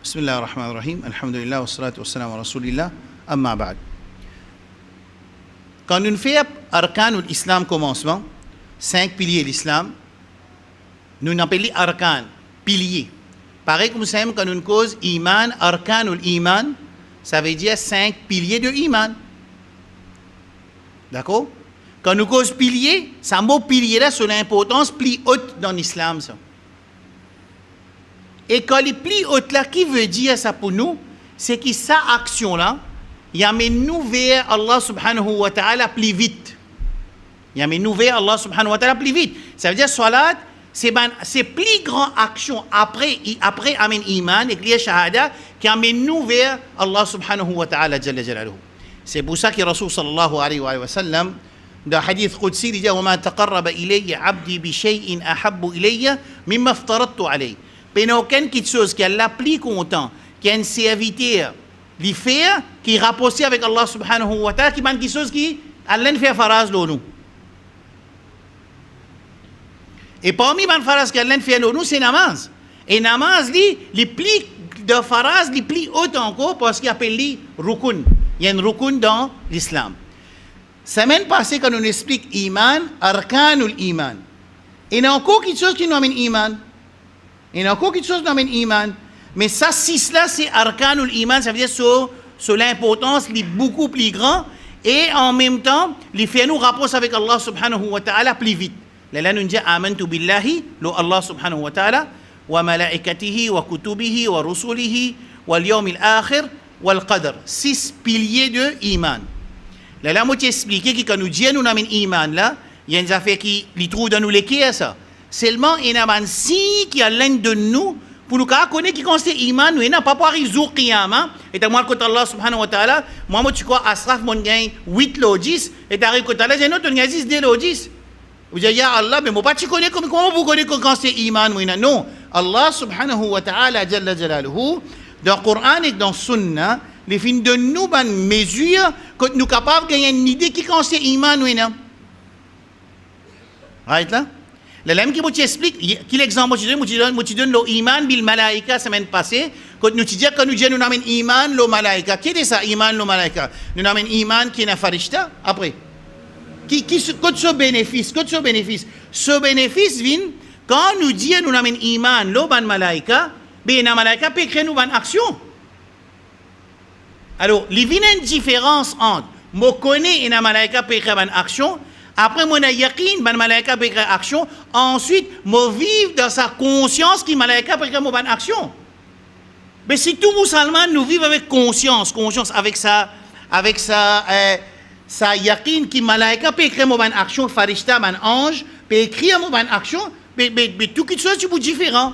Bismillahirrahmanirrahim. Alhamdulillah, wassalatu wassalamu ala rasulillah. Amma ba'd. Quand on fait arkan ou l'islam commencement, 5 piliers de l'islam, nous appelons arkan, piliers. Pareil comme ça, quand on cause iman, arkan ou l'iman, ça veut dire 5 piliers de iman. D'accord? Quand on cause pilier, ça mot pilier là, c'est l'importance plus haute dans l'islam. Ça. Et quand les plus hautes là, qui veut dire ça pour nous, c'est que sa action là, il amène nous vers Allah subhanahu wa ta'ala plus vite. Il amène nous vers Allah subhanahu wa ta'ala plus vite. Ça veut dire salat, c'est plus grande action après amène iman et lié shahada qui amène nous vers Allah subhanahu wa ta'ala jalla jalaluhu. C'est pour ça que Rasul sallallahu alayhi wa sallam dans hadith qudsi il dit وما تقرب إلي عبدي بشيء أحب إلي مما افترضت عليه. Mais il n'y a aucune chose qui est la plus content, qui est un serviteur, qui fait, qui est rapproché avec Allah subhanahu wa ta'ala, qui est quelque chose qui Allah fait faraz de nous. Et parmi les faraz qu'Allah fait de nous, c'est namaz. Et namaz, les plus de faraz, les plus haut encore, parce qu'il appelle les rukun. Il y a un rukun dans l'islam. Semaine passée, quand on explique iman, arkanul iman. Il y a encore quelque chose qui nous amène iman. Il y a encore quelque chose qui nous amène iman. Mais ça, si cela, c'est arkanul iman, ça veut dire sur l'importance, il est beaucoup plus grand. Et en même temps, il fait nous rapprocher avec Allah subhanahu wa ta'ala plus vite. Là, nous disons amantu billahi, lo Allah subhanahu wa ta'ala, wa malaikatihi, wa kutubihi, wa rusulihi, wa al-yawmil akhir, wa al-qadr. 6 piliers de iman. Là, moi, t'expliquer que quand nous disons nous amène iman là, il y a une affaire qui trouve dans nous les ça. Seulement, il y a un signe qui a l'un de nous pour nous connaître qui constate iman, nous n'avons pas pour résoudre qiyamah. Et moi, quand Allah subhanahu wa ta'ala, moi, tu crois, asraf, mon gain 8 logis, et tu arrives quand Allah, j'ai un autre, 10 logis. Vous dites, ya Allah, mais moi, pas tu connais comment vous connaissez quand c'est iman, moi, non. Allah subhanahu wa ta'ala, jalla jalaluhu, dans le Coran et dans le Sunna, les fins de nous, une mesure, que nous sommes capables de gagner une idée qui constate iman, moi, non. Right là? Le lème qui m'explique, quel exemple moi tu donne l'iman bil malaika semaine passée, quand nous disons que nous disons nous amène iman lo malaika, qui est ça iman lo malaika? Nous amène iman qui est na farishta après. Qui ce bénéfice, ce bénéfice vient quand nous disons nous amène iman lo ban malaika, ben na malaika peut créer nous ban action. Alors, il y a une différence entre moi connais et na malaika peut créer ban action. Après, mon yakin, ban malaika peut créer action. Ensuite, moi vivre dans sa conscience qui malaika peut créer mon ban action. Mais si tout musulman nous vivons avec conscience avec sa yakin qui malaika peut créer mon ban action, farishta, ban ange, peut écrire mon ban action, mais tout quelque chose de différent.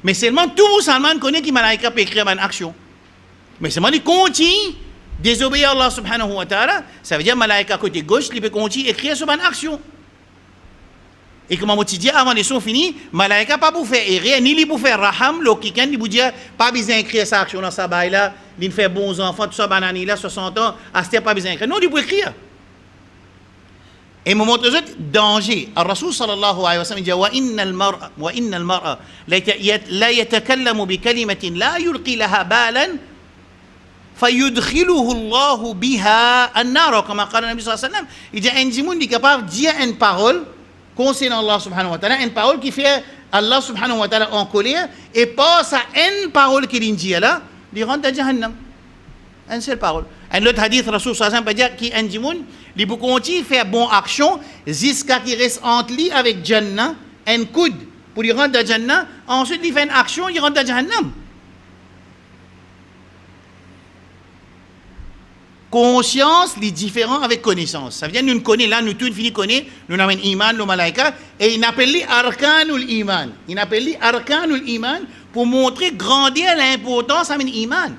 Mais seulement tout musulman connaît qui malaika peut écrire ban action. Mais seulement il continue désobéir à Allah subhanahu wa ta'ala, ça veut dire malaika côté gauche, il peut continuer à écrire sur une action. Et comme on dit avant les sons finis, malaika pas pour faire errer, ni li pour faire raham, le kikan, il vous dit pas besoin d'écrire sa action dans sa baille là, il fait bons enfants, tout ça, banani là, 60 ans, à ce pas besoin d'écrire. Non, il peut écrire. Et me montre autres danger. Al-Rasul sallallahu alayhi wa sallam dit wa inna al-mar'a la yatakallamu bi kalimatin la yulqi laha balan فَيُدْخِلُهُ اللَّهُ بِهَا النَّارَ comme قال النبي صلى الله عليه وسلم. Il dit un dimoun qui est capable de dire une parole concernant Allah subhanahu wa ta'ala, une parole qui fait Allah subhanahu wa ta'ala en colère, et pas ça une parole qu'il dit là, il rentre dans Jahannam. Une seule parole. Un autre hadith, Rasul sallallahu alayhi wa sallam, dit un dimoun, il peut continuer à faire bonne action jusqu'à qu'il reste entre lui avec Jannah, un coude pour il rentre dans Jannah, ensuite il fait une action, il rentre dans Jahannam. Conscience, les différents avec connaissance. Ça veut dire, nous connaissons là, nous tous finis connaissons, nous avons iman, le malaika, et il appelle les arkanul iman. Il appelle les arkanul iman pour montrer grandir l'importance de l'iman.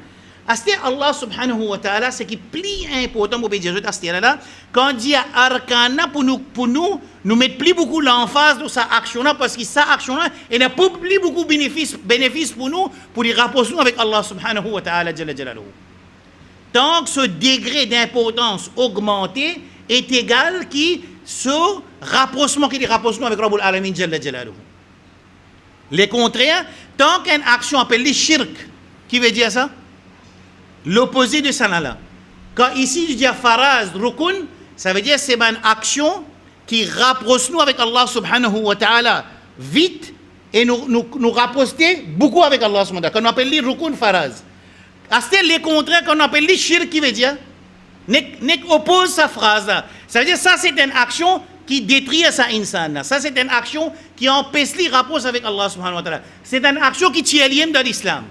Astir Allah subhanahu wa ta'ala, c'est qui est plus important pour Jésus astir là, quand il dit arkana pour nous mettre plus beaucoup l'emphase de sa action là, parce que sa action là, il n'a pas plus beaucoup bénéfice pour nous, pour les rapprocher avec Allah subhanahu wa ta'ala jalla jalaluhu. Donc, ce degré d'importance augmenté est égal qui ce rapprochement qui est rapprochement avec Rabbul Alamin Jalla Jalaluhu. Les contraires, tant qu'une action appelée shirk, Qui veut dire ça? L'opposé de sanala. Quand ici je dis faraz, rukun, ça veut dire c'est une action qui rapproche nous avec Allah subhanahu wa ta'ala vite et nous rapprocher beaucoup avec Allah subhanahu wa ta'ala. Qu'on appelle les rukun faraz. C'est le contraire qu'on appelle les shirk qui veut dire. Nek oppose sa phrase là. Ça veut dire ça c'est une action qui détruit sa insan. Ça c'est une action qui empêche les rapproches avec Allah subhanahu wa ta'ala. C'est une action qui tient lien dans l'islam.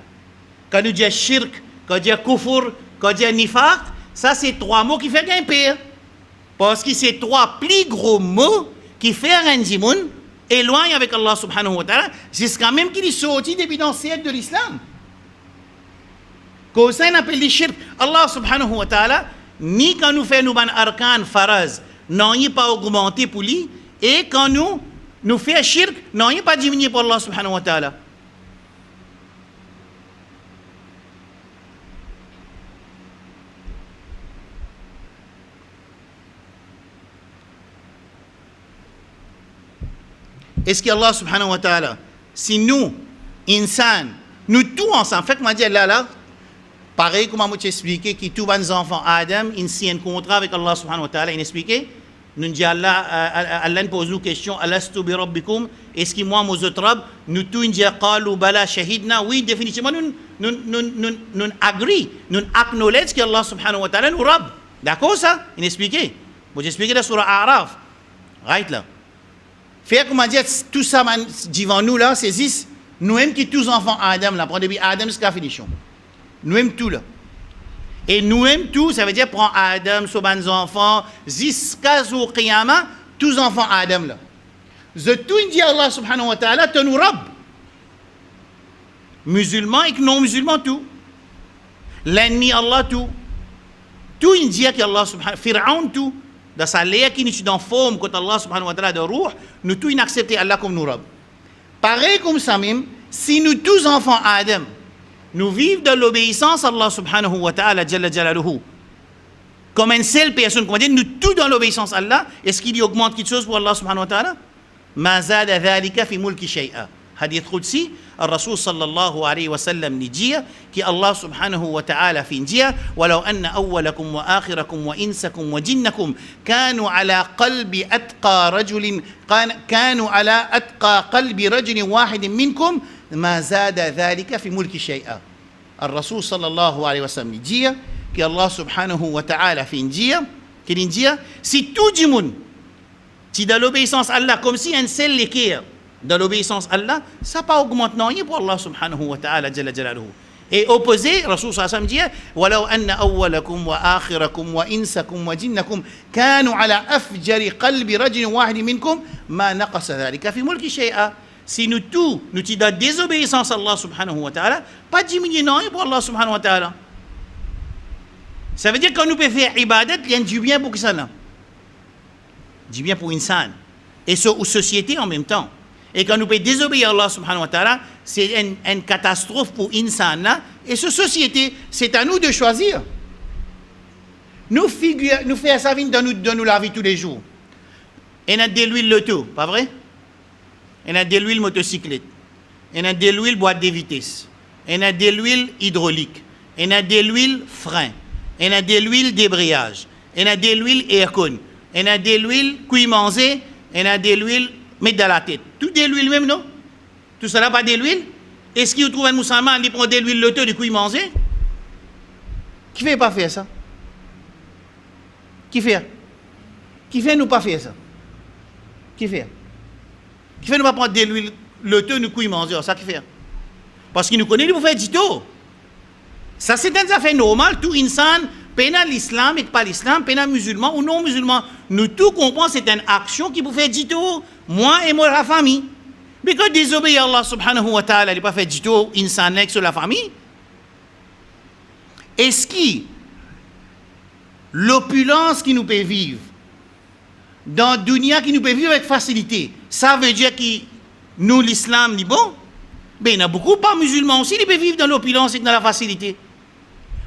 Quand nous disons shirk, quand nous disons kufur, quand nous disons nifaq, ça c'est trois mots qui font un pire. Parce que c'est trois plus gros mots qui font un dimoun éloigne avec Allah subhanahu wa ta'ala, jusqu'à même qu'il est sorti depuis dans le siècle de l'islam. Quand ça on appelle les shirk, Allah subhanahu wa ta'ala, ni quand nous faisons nos arkan faraz, non il pas augmenté pour lui, et quand nous faisons shirk, non il pas diminué pour Allah subhanahu wa ta'ala. Est-ce qu'Allah subhanahu wa ta'ala, si nous, insan, nous tous ensemble, fait que moi dis là, pareil comme moi t'expliquer que tous les enfants Adam, ils signent un contrat avec Allah subhanahu wa ta'ala, il expliqué, nous dit Allah nous pose nous question, alastu bi rabbikum, est-ce que moi autres rab, nous tous dit qalu bala shahidna, oui définitivement nous agree, nous acknowledge que Allah subhanahu wa ta'ala nous rab. D'accord ça? Il expliqué. Moi j'expliqué dans surah A'raf. Right là. Faire comment dire tout ça devant nous là, c'est juste nous-mêmes qui tous enfants Adam là, prendre depuis Adam jusqu'à la finition. Nous-mêmes tout là. Et nous-mêmes tout, ça veut dire prendre Adam, soban enfants, jusqu'à jour Qiyamah, tous enfants Adam là. Je tout dit Allah subhanahu wa ta'ala, te nous rab. Musulmans et non musulmans tout. L'ennemi Allah tout. Tout il dit qu'Allah subhanahu Pharaon tout. Dans sa lait qui nous dans forme quand Allah subhanahu wa ta'ala de ruh, nous tous inaccepter Allah comme nous rab. Pareil comme ça même, si nous tous enfants Adam, nous vivons dans l'obéissance à Allah subhanahu wa ta'ala jalla jalaluhu, comme une seule personne, comment dire, nous tous dans l'obéissance à Allah, est-ce qu'il y augmente quelque chose pour Allah subhanahu wa ta'ala? Ma zada dhalika fi mulki shay'a. Hadith Qudsi, الرسول صلى الله عليه وسلم نجيه كي الله سبحانه وتعالى في نجيه ولو أن أولكم وآخركم وإنسكم وجنكم كانوا على قلب قلب رجل واحد منكم ما زاد ذلك في ملك شيئا. الرسول صلى الله عليه وسلم نجيه كي الله سبحانه وتعالى في نجيه كي نجيه si tout le monde qui dans l'obéissance à Allah comme si un seul l'équerre dans l'obéissance à Allah, ça pas augmente non pour Allah subhanahu wa ta'ala jalla jalaluhu. Et opposé, Rasul sallallahu alayhi wa sallam dit ولو أن أولكم وآخركم وإنسكم وجنكم كانوا على أفجر قلب رجل واحد منكم ما نقص ذلك في ملك شيئا. Si nous tous, nous t'y donnons désobéissance à Allah subhanahu wa ta'ala, pas diminuer non pour Allah subhanahu wa ta'ala. Ça veut dire que quand nous pouvons faire ibadat, il y a du bien pour qui ça là? Du bien pour insan. Et société en même temps. Et quand nous pouvons désobéir à Allah subhanahu wa ta'ala, c'est une catastrophe pour l'insan là. Et cette société, c'est à nous de choisir. Nous faisons ça dans nous la vie tous les jours. Et on a de l'huile l'auto, pas vrai? On a de l'huile motocyclette. On a de l'huile boîte de vitesse. On a de l'huile hydraulique. On a de l'huile frein. On a de l'huile débrayage. On a de l'huile aircon. On a de l'huile cuit manger. On a de l'huile mettre dans la tête. Tout de l'huile même, non? Tout cela pas de l'huile? Est-ce qu'il trouve un musulman qui prend de l'huile l'auto du coup il mange? Qui fait pas faire ça? Qui fait? Qui fait nous pas faire ça? Qui fait? Qui fait nous pas prendre de l'huile l'auto du coup il mange? Ça qui fait? Parce qu'il nous connaît, il vous fait dito. Ça c'est une affaire normale, tout insan, pénal l'islam et pas l'islam, pénal musulman ou non musulman. Nous tout comprenons, c'est une action qui vous fait dito. Moi et moi la famille. Mais quand désobéir à Allah subhanahu wa ta'ala, il n'a pas fait du tout insan sur la famille. Est-ce que l'opulence qui nous peut vivre dans le dunya qui nous peut vivre avec facilité, ça veut dire que nous l'islam dit bon, mais il y a beaucoup pas musulmans aussi qui peuvent vivre dans l'opulence et dans la facilité.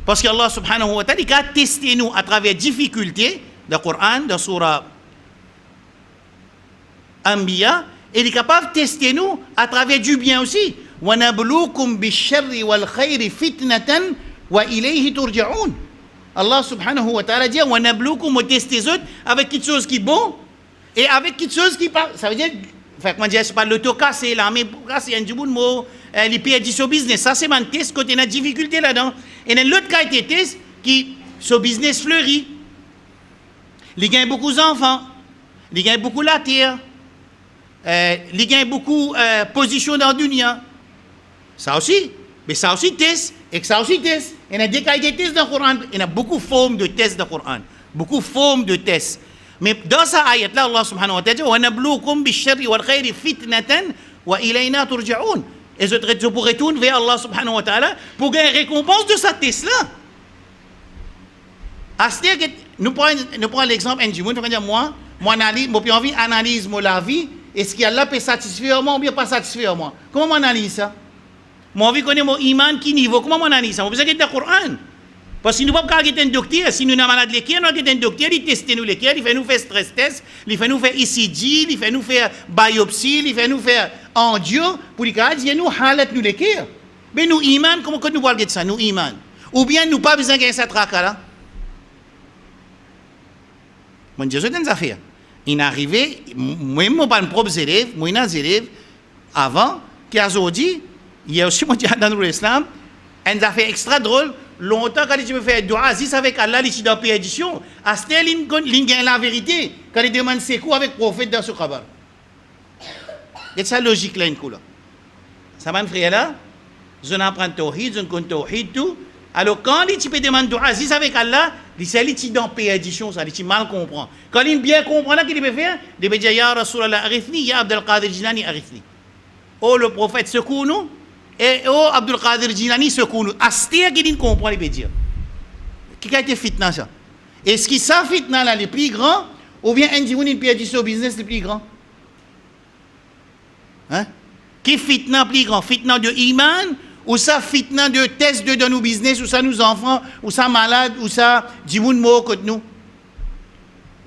Parce que Allah subhanahu wa ta'ala il a testé nous à travers difficultés dans le Coran, dans surah Anbiya, et il est capable de tester nous à travers du bien aussi. وَنَبْلُوكُمْ بِالشَّرِّ وَالْخَيْرِ فِتْنَةً وَإِلَيْهِ تُرْجَعُونَ. Allah subhanahu wa ta'ala dit وَنَبْلُوكُمْ, on teste les autres avec quelque chose qui est bon et avec quelque chose qui pas. Ça veut dire, comment dire, c'est pas l'autocar, c'est l'armée, c'est un djiboun mot, les pays du business. Ça, c'est un test quand on a difficulté là-dedans. Et dans l'autre cas, il y a des tests qui, ce business fleurit. Il gagne beaucoup d'enfants, il gagne beaucoup la terre, il gagne beaucoup de positions dans le dunya. Ça aussi, mais ça aussi test, et que ça aussi test. Il y a des qualités de tests dans le Coran, il y a beaucoup de formes de tests dans le Coran, beaucoup de formes de tests. Mais dans cette ayat-là, Allah subhanahu wa ta'ala dit وَنَبْلُوكُمْ بِالشَّرِّ وَالْخَيْرِ فِتْنَةً وَإِلَيْنَا تُرْجَعُونَ. Et je pourrais retourner vers Allah subhanahu wa ta'ala pour gagner récompense de cette test-là. Nous prenons l'exemple, moi, analyse, moi, envie analyse la vie, est-ce qu'Allah peut satisfaire moi ou bien pas satisfaire moi? Comment on analyse ça? Moi, envie connaître mon iman, qui niveau? Comment on analyse ça? On peut dire que c'est le Coran. Parce que nous ne pouvons pas avoir un docteur. Si nous sommes malades, nous avons un docteur, il teste nous les il fait nous faire stress test, il fait nous faire ECG, il fait nous faire biopsie, il fait nous faire angio, pour dire nous halat nous les mais nous iman, comment nous pouvons dire ça? Nous iman. Ou bien nous pas besoin de cette traka là. Mon Dieu, c'est une affaire. Il est arrivé, moi, je n'ai pas de propres élèves, moi, j'ai des élèves avant, qui ont dit, il y a aussi, mon Dieu, dans l'islam, une affaire extra drôle. Longtemps, quand tu me fais dua Aziz avec Allah, il est dans la pédition. À ce moment-là, il gagne la vérité. Quand il demande c'est quoi avec le prophète dans ce khabar. C'est ça logique là, une coup là. Ça m'a frère là, je n'apprends tawhid, je ne connais tawhid tout. Alors quand il peut demander dua Aziz avec Allah, il est dans la pédition, ça, il mal comprend. Quand il bien comprend là, qu'il peut faire, il peut dire Ya Rasulallah, arithni, Ya Abdel Qadir Jilani, arithni. Oh le prophète, secours-nous. Et oh, Abdul Qadir Jilani, secours-nous. Astia qui dit comprend, il peut dire. Qui a été fitna ça? Est-ce que ça fitna là, les plus grands, ou bien un djiboun, il peut dire au business les plus grands? Hein? Qui fitna plus grand? Fitna de iman, ou ça fitna de test de nos business, ou ça nos enfants, ou ça malade, ou ça djiboun mot contre nous?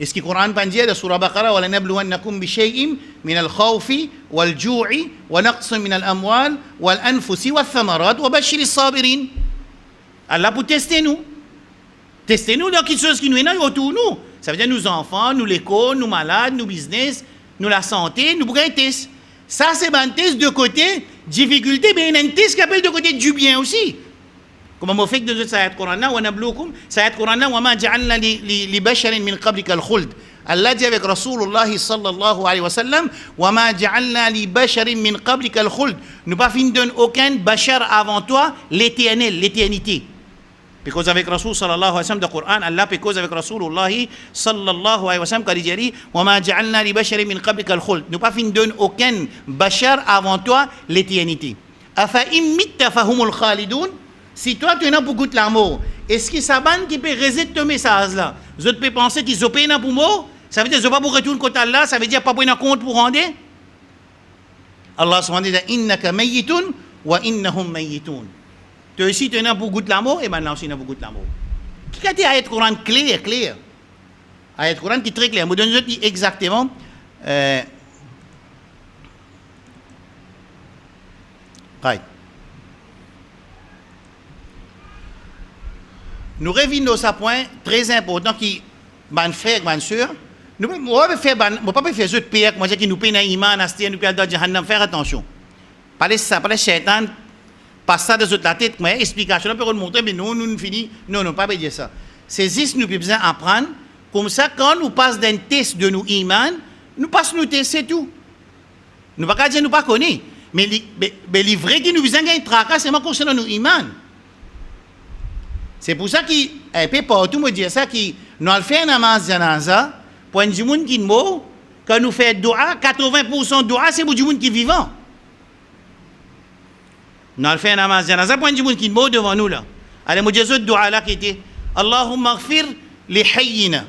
Est-ce que le Coran peut dire dans Surah Baqarah وَلَنَبْلُوَنَّكُمْ بِشَيْءٍ مِنَ الْخَوْفِ وَالْجُوعِ وَنَقْصٍ مِنَ الْأَمْوَالِ وَالْأَنفُسِ وَالثَّمَرَاتِ وَبَشِّرِ الصَّابِرِينَ. Allah pour tester nous. Tester nous dans quelque chose qui nous est autour de nous. Ça veut dire nos enfants, nous l'école, nous malades, nous business, nous la santé, nous pouvons tester. Ça c'est un test de côté difficulté, mais il y a un test qui appelle de côté du bien aussi. Comme on fait que de cette Coran-là, cette Coran-là, وَمَا جَعَلْنَا لِبَشَرٍ مِنْ قَبْلِكَ الْخُلْدِ. Allah dit avec Rasulullah sallallahu alayhi wa sallam, وَمَا جَعَلْنَا لِبَشَرٍ مِنْ قَبْلِكَ الْخُلْدِ. Nous pas fin donne aucun bashar avant toi, l'éternel, l'éternité. Because avec Rasul sallallahu alayhi wa sallam, dans le Coran, Allah because avec Rasulullah sallallahu alayhi wa sallam, quand il dit, وَمَا جَعَلْنَا لِبَشَرٍ مِنْ قَبْلِكَ الْخُلْدِ. Nous pas fin donne aucun bashar avant toi, l'éternité. أَفَإِمْ مِتَّ فَهُمُ الْخَالِدُونَ. Si toi, tu as beaucoup de l'amour, est-ce que ça banne qui peut rejeter ce message-là? Vous peux penser qu'ils ont payé pour moi? Ça veut dire qu'ils n'ont pas pour retourner contre Allah, ça veut dire pas pour un compte pour rendre? Allah subhanahu wa ta'ala dit innaka mayyitun wa innahum mayyitun. Toi aussi, tu as beaucoup de l'amour et maintenant aussi, tu as beaucoup de l'amour. Qui a dit ayat Coran clair? Ayat Coran qui est très clair. Je donne exactement. Right. Nous revenons dans ce point très important qui, mon frère, ma soeur, nous ne pouvons pas faire ce pire, moi, qui nous paye un iman, nous paye dans Jahannam, faire attention. Pas les shaitan, pas ça de la tête, mais explication, on peut montrer, mais non, nous finissons, non, pas dire ça. C'est juste, nous avons besoin d'apprendre, comme ça, quand nous passons d'un test de nos iman, nous passons nos tests, c'est tout. Nous ne pouvons pas dire, nous ne connaissons pas, mais les vrais qui nous besoin d'un tracas, c'est concernant nos iman. C'est pour ça qu'il peut partout me dire ça, qu'il nous a fait un namaz janaza, pour un monde qui est mort, quand nous faisons dua, 80% de dua, c'est pour un monde qui est vivant. Nous avons fait un namaz janaza pour un monde qui est mort devant nous là. Alors, moi, je dis dua là qui était Allahumma ghfir li hayyina.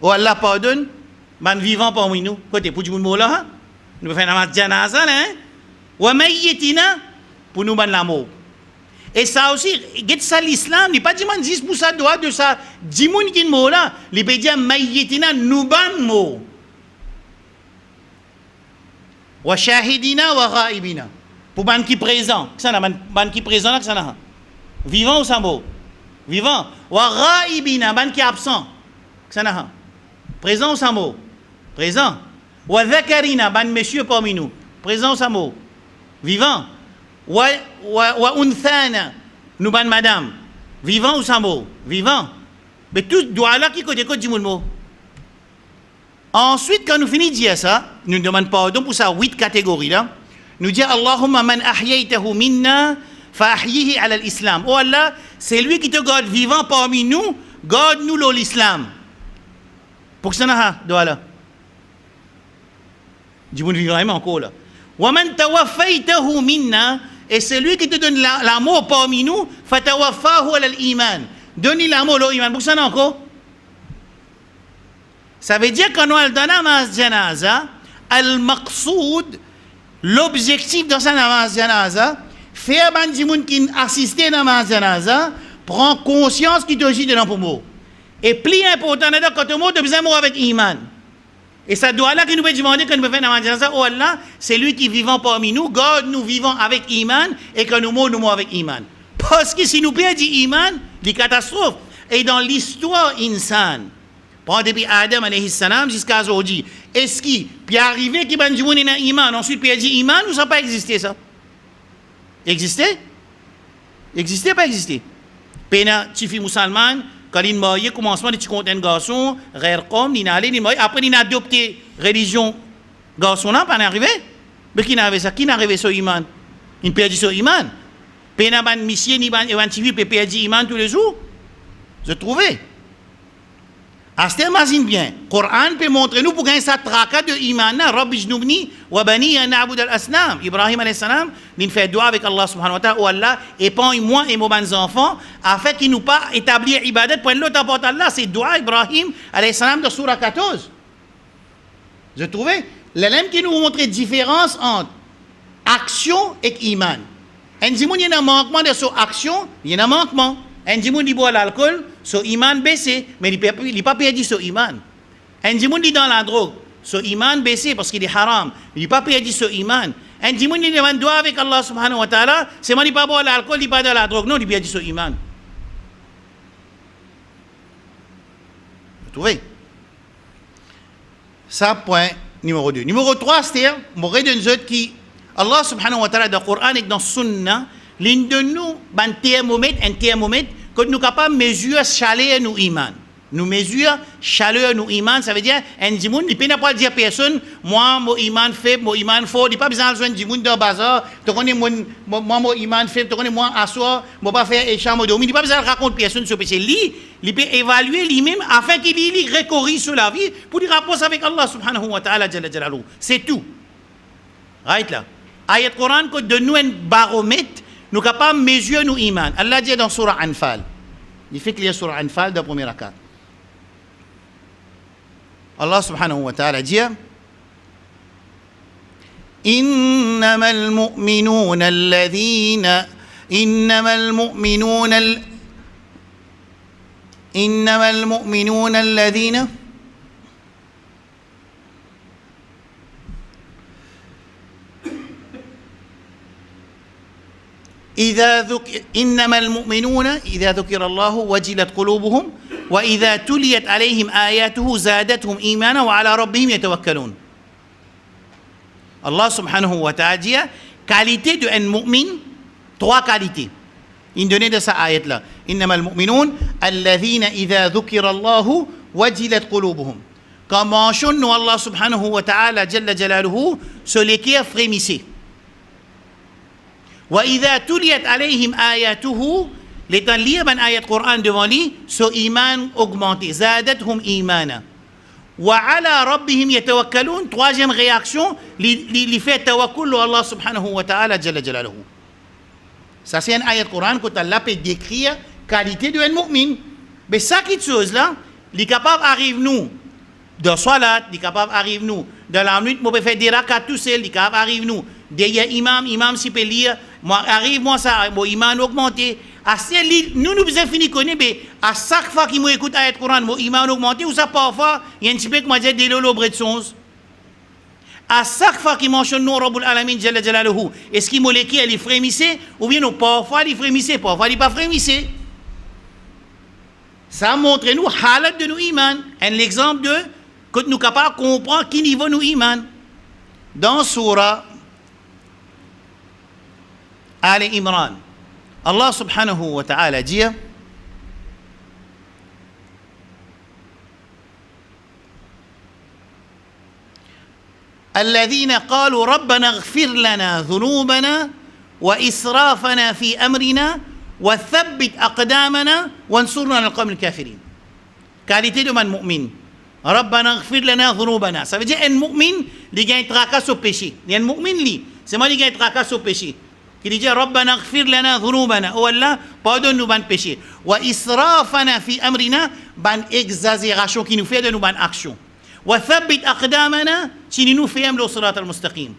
Oh Allah pardonne, man vivant parmi nous. Côté pour un monde mort là, nous faisons un namaz janaza là, wa mayyitina, pour nous ban la mort. Et ça aussi, ça l'islam, il n'est pas dit 10% droit de ça, 10 moun qui mot là, il peut dire maïyetina nouban mot. Wa shahidina wa ghaibina. Pour ban qui présent. Ban qui présent là, que ça n'a. Vivant ou sans mot? Vivant. Wa ghaibina, ban qui absent. Que ça n'a. Présent ou sans mot? Présent. Wa dhakarina, ban monsieur parmi nous. Présent ou sans mot? Vivant. Wa unthana, nous ban madame. Vivant ou sans mot? Vivant. Mais tout doit là qui côté du mot. Ensuite, quand nous finissons de dire ça, nous demandons pardon pour ça 8 catégories là. Nous disons Allahumma man ahyaytahu minna fa ahyihi ala l'islam. Oh Allah, c'est lui qui te garde vivant parmi nous, garde-nous l'islam. Pour que ça n'a doit là. Du monde vivant encore là. Wa man tawaffaytahu minna, et c'est lui qui te donne l'amour parmi nous, fa tawaffahu ala l'iman. Donne-lui l'amour l'iman. Pour que ça n'a encore. Ça veut dire quand on a le namaz janaza, al-maqsoud, l'objectif dans sa namaz janaza, faire bandi moun qui assiste à namaz janaza, prend conscience qu'il t'agit de l'empoumou. Et plus important, quand on monte, besoin de avec iman. Et ça doit là qui nous peut demander quand nous faisons namaz janaza, oh Allah, c'est lui qui vivant parmi nous, God nous vivons avec iman, et que nous mourons avec iman. Parce que si nous perdons iman, des catastrophes. Et dans l'histoire insane, depuis Adam alayhi salam jusqu'à aujourd'hui. Est-ce qu'il peut arriver qu'il y ait un monde dans l'iman, ensuite il dit iman, ou ça n'a pas existé ça? Existé? Existé, pas existé? Pena, tu fais musulman, quand il m'a commencement de tu comptes un garçon, rare comme, il n'a allé, après il a adopté religion garçon là, pas arrivé? Mais qui n'a arrivé ça? Qui n'a arrivé sur iman? Il peut dire sur iman. Pena, ban monsieur, ni ban, tu peux dire iman tous les jours? Je trouvais. Asté imagine bien, Coran peut montrer nous pour gagner sa traka de iman, Rabbi jnubni wa bani na'bud al-asnam. Ibrahim alayhi salam, il fait dua avec Allah subhanahu wa ta'ala, oh Allah, épargne-moi et mes enfants, afin qu'ils nous pas établir ibadat pour l'autre apporte Allah. C'est dua Ibrahim alayhi salam de surah 14. Je trouvais, l'élève qui nous montre la différence entre action et iman. Un dimoun, il y a un manquement de son action, il y a un manquement. Un dimoun dit boit l'alcool, son iman baissé, mais il n'a pas perdu son iman. Un dimoun dit dans la drogue, son iman baissé parce qu'il est haram, il n'a pas perdu son iman. Un dimoun dit demande doigt avec Allah subhanahu wa ta'ala, c'est moi qui pas boire l'alcool, il pas de la drogue, non, il a perdu son iman. Vous trouvez? Ça, point numéro 2. Numéro 3, c'est-à-dire, mon de autres qui, Allah subhanahu wa ta'ala dans le Coran et dans le Sunna, l'une de nous, un thermomètre, que nous sommes capables de mesurer chaleur nous iman. Nous mesurons chaleur nous iman, ça veut dire, un dimoun, il ne peut pas dire à personne, moi, mon iman faible, mon iman fort, il n'y a pas besoin de jouer un dimoun dans le bazar, tu connais moi, mon iman faible, tu connais moi, asseoir, je ne vais pas faire échant, il n'y a pas besoin de raconter personne sur PC. Lui, il peut évaluer lui-même afin qu'il recorrige sur la vie pour dire rapport avec Allah subhanahu wa ta'ala, c'est tout. Right là. Ayat Coran, que de nous un baromètre, nous sommes capables de mesurer nos iman. Allah dit dans Surah Anfal. Il fait qu'il y a Surah Anfal dans le premier rakat. Allah subhanahu wa ta'ala dit إنما المؤمنون الذين إنما المؤمنون إذا ذكر الله وجلت قلوبهم وإذا تليت عليهم آياته زادتهم إيمانا وعلى ربهم يتوكلون. Allah subhanahu wa ta'ala dit qualité de un mu'min, 3 qualités. Il donnait de sa ayat là. إنما المؤمنون الذين إذا ذكر الله وجلت قلوبهم. Quand mentionne Allah subhanahu wa ta'ala jalla jalaluhu, ce lesquels frémissaient. وإذا تليت عليهم آياته l'étant lire ban ayat Coran devant lui, son iman augmenté, زادتهم إيمانا وعلى ربهم يتوكلون. Troisième réaction, li fait tawakkul Allah subhanahu wa ta'ala jalla jalaluhu. Ça c'est un ayat Coran que Allah peut décrire qualité de un mu'min. Mais ça qui chose là, il est capable arrive nous dans salat, il est capable arrive nous dans la nuit, moi peut faire des rakats tout seul, il est capable arrive nous derrière imam si peut lire, moi arrive moi ça, mon iman augmenté. Nous besoin fini connaître, mais à chaque fois qu'il m'écoute ayat Coran, mon iman augmenté, ou ça parfois, il y a un petit peu que moi dis des lolo bret sons. À chaque fois qu'il mentionne nous, Rabbul Alamin, Jalla Jalaluhu, est-ce qu'il moleki, elle frémissait, ou bien non, parfois il frémissait, parfois il pas frémissait. Ça montre nous, halat de nous iman. Un exemple de, que nous sommes capables de comprendre qui niveau nous iman. Dans Surah Al Imran, Allah subhanahu wa ta'ala dit الذين قالوا ربنا اغفر لنا ذنوبنا وإسرافنا في أمرنا وثبت أقدامنا وانصرنا على القوم الكافرين. Qualité de man mu'min. ربنا اغفر لنا ذنوبنا. Ça veut dire un mu'min, il gagne tracasse au péché. Il y a un mu'min, c'est moi qui gagne tracasse au péché. Qui dit ربنا اغفر لنا ذنوبنا. Oh Allah, pardonne-nous ban péché. وإسرافنا في أمرنا, ban exagération qui nous fait de nous ban action. وثبت أقدامنا si nous faisons le صراط المستقيم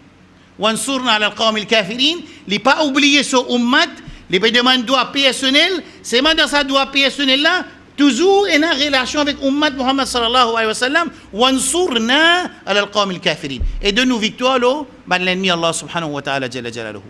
وانصرنا على القوم الكافرين les pas oublier ce ummat les pas demander droit personnel c'est même dans sa droit personnel là toujours en relation avec ummat Muhammad sallallahu alayhi wa sallam وانصرنا على القوم الكافرين et de nous victoire là ban l'ennemi Allah subhanahu wa ta'ala jalla jalaluhu.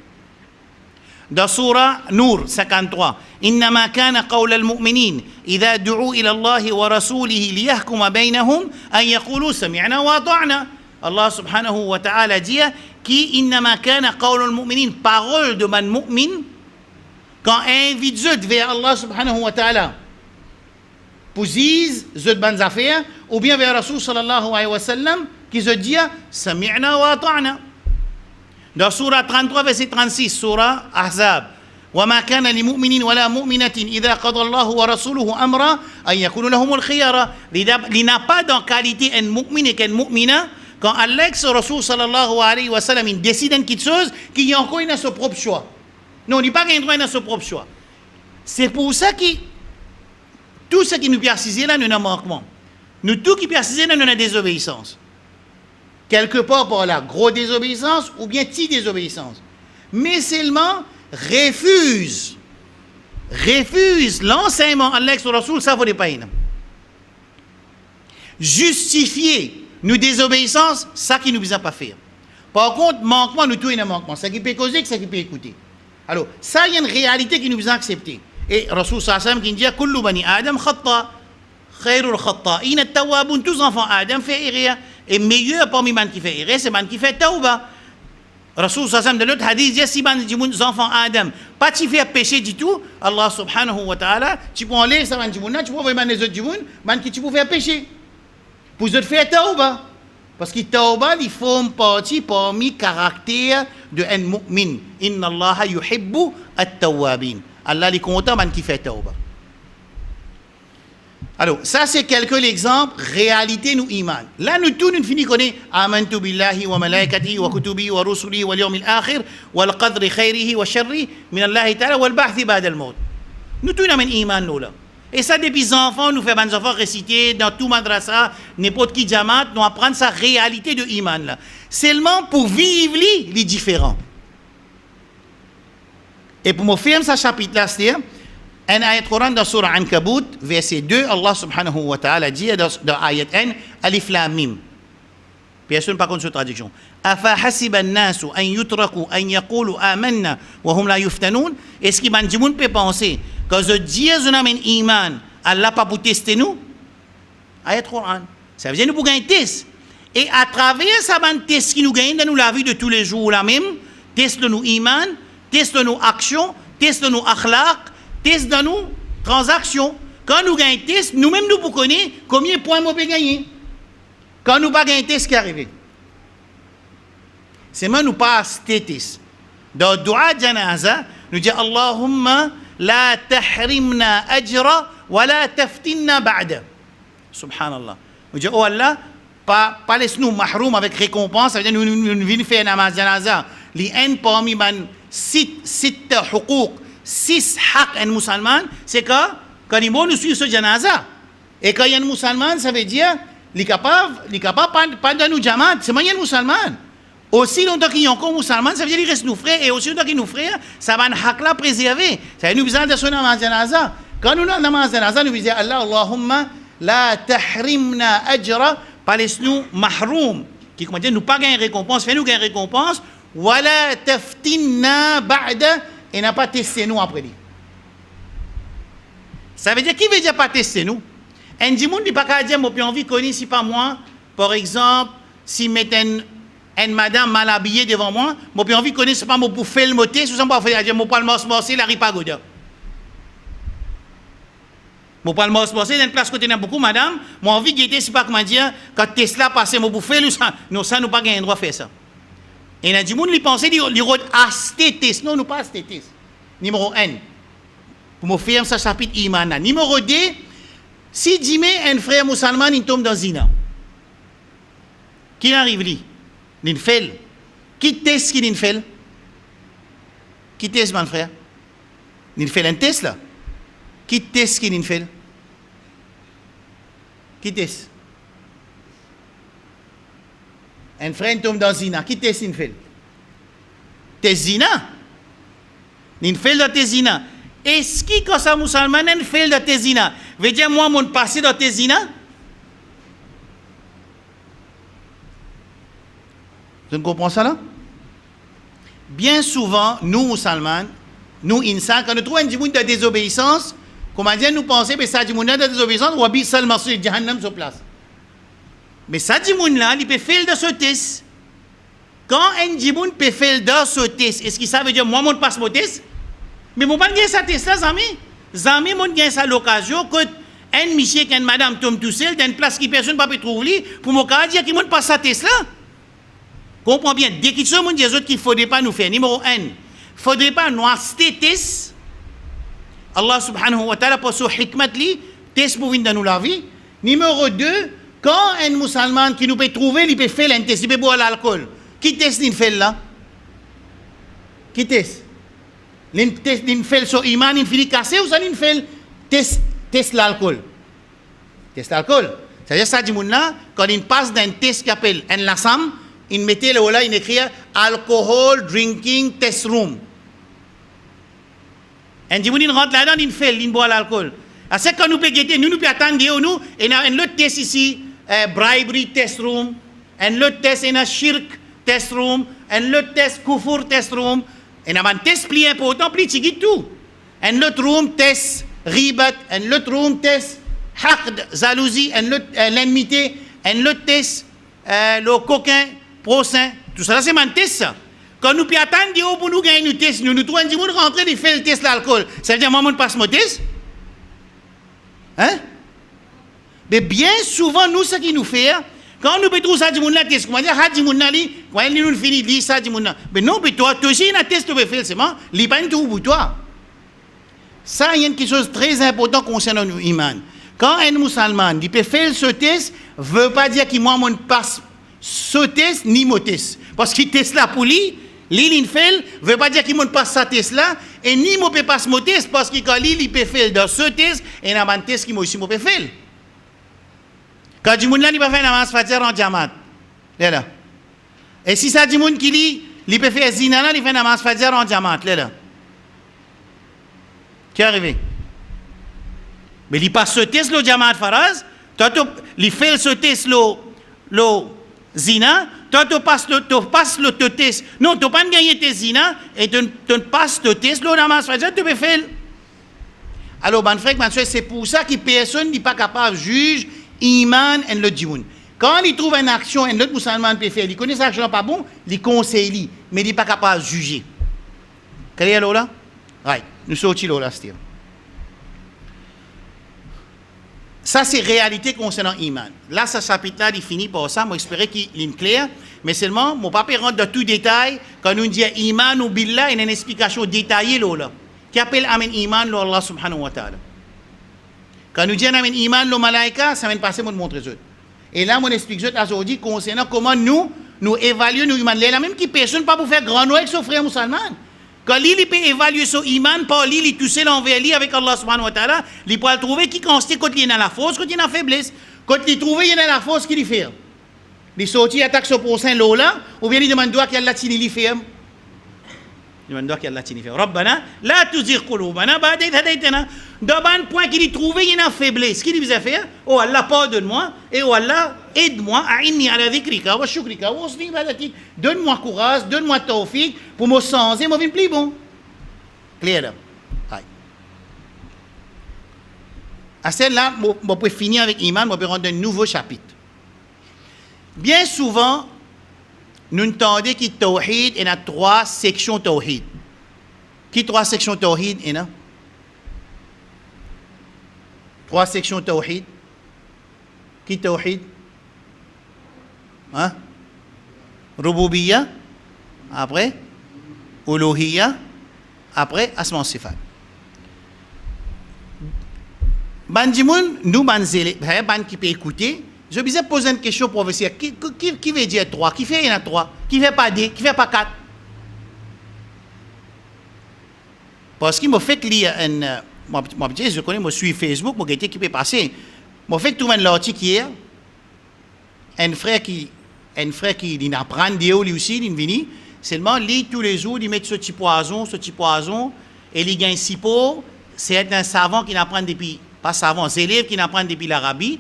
Dans Surah Nour 53 إنما كان قول المؤمنين إذا دعوا إلى الله ورسوله ليحكم بينهم أن يقولوا سمعنا وأطعنا. Allah subhanahu wa ta'ala dit qui إنما كان قول المؤمنين parole de man mu'min quand invite zut vers Allah subhanahu wa ta'ala pour dire zut ban affaires ou bien vers Rasul sallallahu alayhi wa sallam qui se dit سمعنا وأطعنا. Dans Surah 33, verset 36, Surah Ahzab. وما كان لمؤمن ولا مؤمنة إذا قضى الله ورسوله أمرا أن يكون لهم الخيار. Il n'a pas dans qualité un mu'min et un mu'mina quand Allah et Rasul sallallahu alayhi wa sallam décident quelque chose qu'il y a encore dans son propre choix. Non, il n'y a pas un droit dans son propre choix. C'est pour ça que tout ce qui nous précise là, nous avons un manquement. Nous tout qui précise là, nous avons désobéissance. Quelque part par là, gros désobéissance ou bien petite désobéissance. Mais seulement refuse l'enseignement Allah sur Rasoul, ça faut pas. Justifier nos désobéissances, ça qui nous vise à pas faire. Par contre, manquement, nous tout un manquement. Ça qui peut causer, ça qui peut écouter. Alors, ça il y a une réalité qui nous vise à accepter. Et Rasoul sallallahu alayhi wa sallam qui dit kullu bani Adam khata, khairul khata'in at-tawwabun, tous enfants Adam fait erreur. Et meilleur parmi les gens qui fait erreur, c'est les gens qui fait tauba. Rasul sallam de l'autre hadith dit si les enfants Adam pas tu fais péché du tout, Allah subhanahu wa ta'ala tu peux enlever ça tu peux voir les autres gens qui tu peux faire péché pour eux faire tauba parce que tauba ils font partie parmi les caractères de un mu'min. Inna Allah yuhibbu at-tawwabin. Allah les content les qui fait tauba. Alors, ça c'est quelques exemples, réalité nous iman. Là, nous tous, nous finissons connaître amantu billahi wa malaikatihi wa kutubihi wa rusulihi wal yawmil akhir wal qadri khairihi wa sharrihi min Allah ta'ala wal ba'thi ba'da al maut. Nous tous, nous avons iman nous là. Et ça, depuis enfants, nous faisons des enfants réciter dans tout madrasa, n'importe qui jamaat, nous apprenons sa réalité de iman là. Seulement pour vivre les différents. Et pour me faire ce chapitre là, c'est un ayat Coran dans Surah Ankabut, verset 2, Allah subhanahu wa ta'ala dit dans ayat 1, Alif Lam Mim. Personne par contre cette traduction. Afa hasiba an-nasu an yutraku an yaqulu amanna wa hum la yuftanun. Est-ce que man djimoun peut penser que ce Dieu nous amène iman, Allah pas pour tester nous? Ayat Coran. Ça veut dire nous pour gagner test. Et à travers ça ban test qui nous gagne dans la vie de tous les jours là même, test de nous iman, test de nos actions, test de nos akhlaq, test dans nos transactions. Quand nous gagnons test, nous-mêmes nous connaissons combien de points nous pouvons gagner. Quand nous pas gagner test qui arrive. C'est même nous pas test. Dans le dua janaza, nous disons Allahumma la tahrimna ajra wa la taftinna ba'da. Subhanallah. Nous disons oh Allah, pas laisse-nous mahroum avec récompense, ça veut dire nous venons faire namaz janaza. Li en parmi man sit huquq 6 haq un musulman, c'est que quand il nous suit ce janaza. Et quand il y a un musulman, ça veut dire il est capable pas de nous jamaat, c'est moyen musulman. Aussi longtemps qu'il y a encore musulman, ça veut dire qu'il reste nous frères, et aussi longtemps qu'il nous frères, ça va un haq là préservé. Ça veut dire nous besoin de son namaz janaza. Quand nous avons namaz janaza, nous disons Allah, Allahumma la tahrimna ajra, pas laisse-nous mahroum qui comment dire, nous pas gagner récompense, fait nous gagner récompense, wala taftinna ba'da, et n'a pas testé nous après lui. Ça veut dire, qui veut dire pas tester nous? Un dit, moun dit pas qu'à dire, moi, puis envie connaître si pas moi, par exemple, si mettez une madame mal habillée devant moi, moi, puis envie connaître si pas moi pour faire le moté, si pas faire dire, moi, pas le morcer, la ripagoda. Moi, pas le morcer, dans une place côté n'a beaucoup, madame, moi, envie de guetter, si pas comment dire, quand Tesla passe, moi, pour faire le ça, nous, ça, nous pas gagner droit de faire ça. Et il a dit, moun, lui penser, il rôde astétis, non, nous pas astétis. Numéro 1. Pour me faire ça chapitre Iman. Numéro 2, si dime un frère musulman, il tombe dans zina. Qui arrive lui? Il fait. Qui teste qui il fait? Qui teste mon frère? Il fait un test là. Qui teste qui il fait? Qui teste? Un frère tombe dans zina. Qui teste il fait? Test zina. Il fait dans tes zina. Est-ce que quand ça musulman fait de tes zina, veut dire moi mon passé dans tes zina? Vous comprenez ça là? Bien souvent, nous musulmans, nous insan, quand nous trouvons un djimoun de désobéissance, comment dire, nous pensons que ça djimoun de désobéissance, on va seulement sur Jahannam sur place. Mais ça djimoun là, il peut faire de ce test. Quand un djimoun peut faire de ce test, est-ce que ça veut dire moi mon passe mon test? Mais mon pas gagner ça test là, zami mon gagne ça l'occasion que un monsieur qu'un madame tombe tout seul dans une place qui personne pas peut trouver pour mon cas dire qu'il monte pas ça test là. Comprends bien, dès qu'il sont des autres qu'il faudrait pas nous faire. Numéro 1, faudrait pas nous acheter test. Allah subhanahu wa ta'ala pour son hikmat li test pour venir dans nous la vie. Numéro 2, quand un musulman qui nous peut trouver, il peut faire un test, il peut boire l'alcool. Qui test il fait là? Qui test? Il fait son iman, il finit cassé ou ça il fait test l'alcool. Test l'alcool. C'est-à-dire ça dit là, quand il passe d'un test qui appelle un lassam, il mettait là, il écrit alcohol drinking test room. Un dit il rentre là-dedans, il fait, il boit l'alcool. C'est quand nous peut guetter, nous peut attendre nous, et un autre test ici, bribery test room, un autre test in a shirk test room, un autre test kufur test room. Et on a un test plus important, plus petit tout. Un autre room test ribat, un autre room test haqd, jalousie, un autre l'ennemité, un autre test le coquin, prochain. Tout ça, c'est un test ça. Quand nous pouvons attendre pour nous gagner un test, nous trouvons du monde rentrer et faire le test l'alcool. Ça veut dire moi, je passe mon test? Hein? Mais bien souvent, nous, ce qui nous fait, quand nous trouver ça du monde là, qu'est-ce qu'on va dire? Ah, du monde là, quand nous finit de dire ça du monde là. Mais non, mais toi aussi, il y a un test que tu peux faire, c'est bon? Il n'y a pas un tout pour toi. Ça, il y a quelque chose de très important concernant nous, iman. Quand un musulman il peut faire ce test, ne veut pas dire qu'il moi, mon passe ce test, ni mon test. Parce qu'il teste là pour lui, il fait, ne veut pas dire qu'il ne passe ce test là, et ni mon peut passer mon test, parce que quand il peut faire dans ce test, et il y a un test qui moi aussi peut faire. Quand du monde là, il peut faire une namaz fajr en diamant. Là. Et si ça du monde qui lit, il peut faire zina là, il fait une namaz fajr en diamant. Là. Qui est arrivé? Mais il passe ce test le diamant faraz, il fait ce test le zina, toi tu passes le test. Non, tu pas gagné tes zina et tu passes le test le namaz fajr, tu peux faire. Alors, ben frère, c'est pour ça que personne n'est pas capable de juger iman et le djimoun. Quand il trouve une action, un autre musulman peut faire, il connaît ça action pas bon, il conseille, mais il n'est pas capable de juger. Quel est là? Oui, nous sortons là, c'est ça, c'est réalité concernant iman. Là, ce chapitre-là, il finit par ça. Moi, j'espère qu'il est clair. Mais seulement, mon papa rentre dans tout détail. Quand nous disons iman ou billah, il y a une explication détaillée là. Qui appelle amen iman là, Allah subhanahu wa ta'ala. Quand nous disons amen iman là, malaika, ça vient de passer, moi, de montrer ça. Et là, mon explication aujourd'hui concernant comment nous évaluons nos iman. Là, même qui personne pas pour faire grand noir avec son frère musulman. Quand il peut évaluer son iman, par lui, il touche l'envers lui avec Allah subhanahu wa ta'ala, il peut trouver qui constate quand il est dans la force, quand il est dans la faiblesse. Quand il trouve il est dans la force, qu'il fait. Il sortit, il attaque son prochain là, ou bien il demande doigt qu'il a la tini, il fait. من دوك الله تني ربنا لا تزغ قلوبنا بعد إذ هديتنا. D'abord point qu'il y trouvé une faiblesse. Qu'est-ce qu'il a fait? Oh Allah pardonne-moi et oh Allah aide-moi à inni ala dhikrika wa shukrika wa husni ibadatik. Donne-moi courage, donne-moi tawfiq pour me sentir moi vinn plus bon. Clair là. À celle-là, on peut finir avec Iman, on peut rendre un nouveau chapitre. Bien souvent, nous entendons que Tawhid, il y a 3 sections Tawhid. Qui 3 sections Tawhid, il y a 3 sections Tawhid. Qui Tawhid? Hein? Rububiyya. Après, Uluhiyya. Après, Asma Sifat. Bandimoun, nous, ban qui peut écouter, je vais poser une question pour professeur. Qui veut dire 3? Qui fait il y en a 3? Qui fait pas 2? Qui fait pas 4? Parce qu'il m'a fait lire un. Moi, je connais, moi, je suis Facebook, moi, qui peut passer. Moi, fait tout le monde l'article hier. Un frère qui il apprend Dieu lui aussi, il vient. Seulement, lit tous les jours, il met ce petit poison, et il gagne 6 pots. C'est un savant qui apprend depuis. Pas savants, c'est élèves qui apprennent depuis l'Arabie,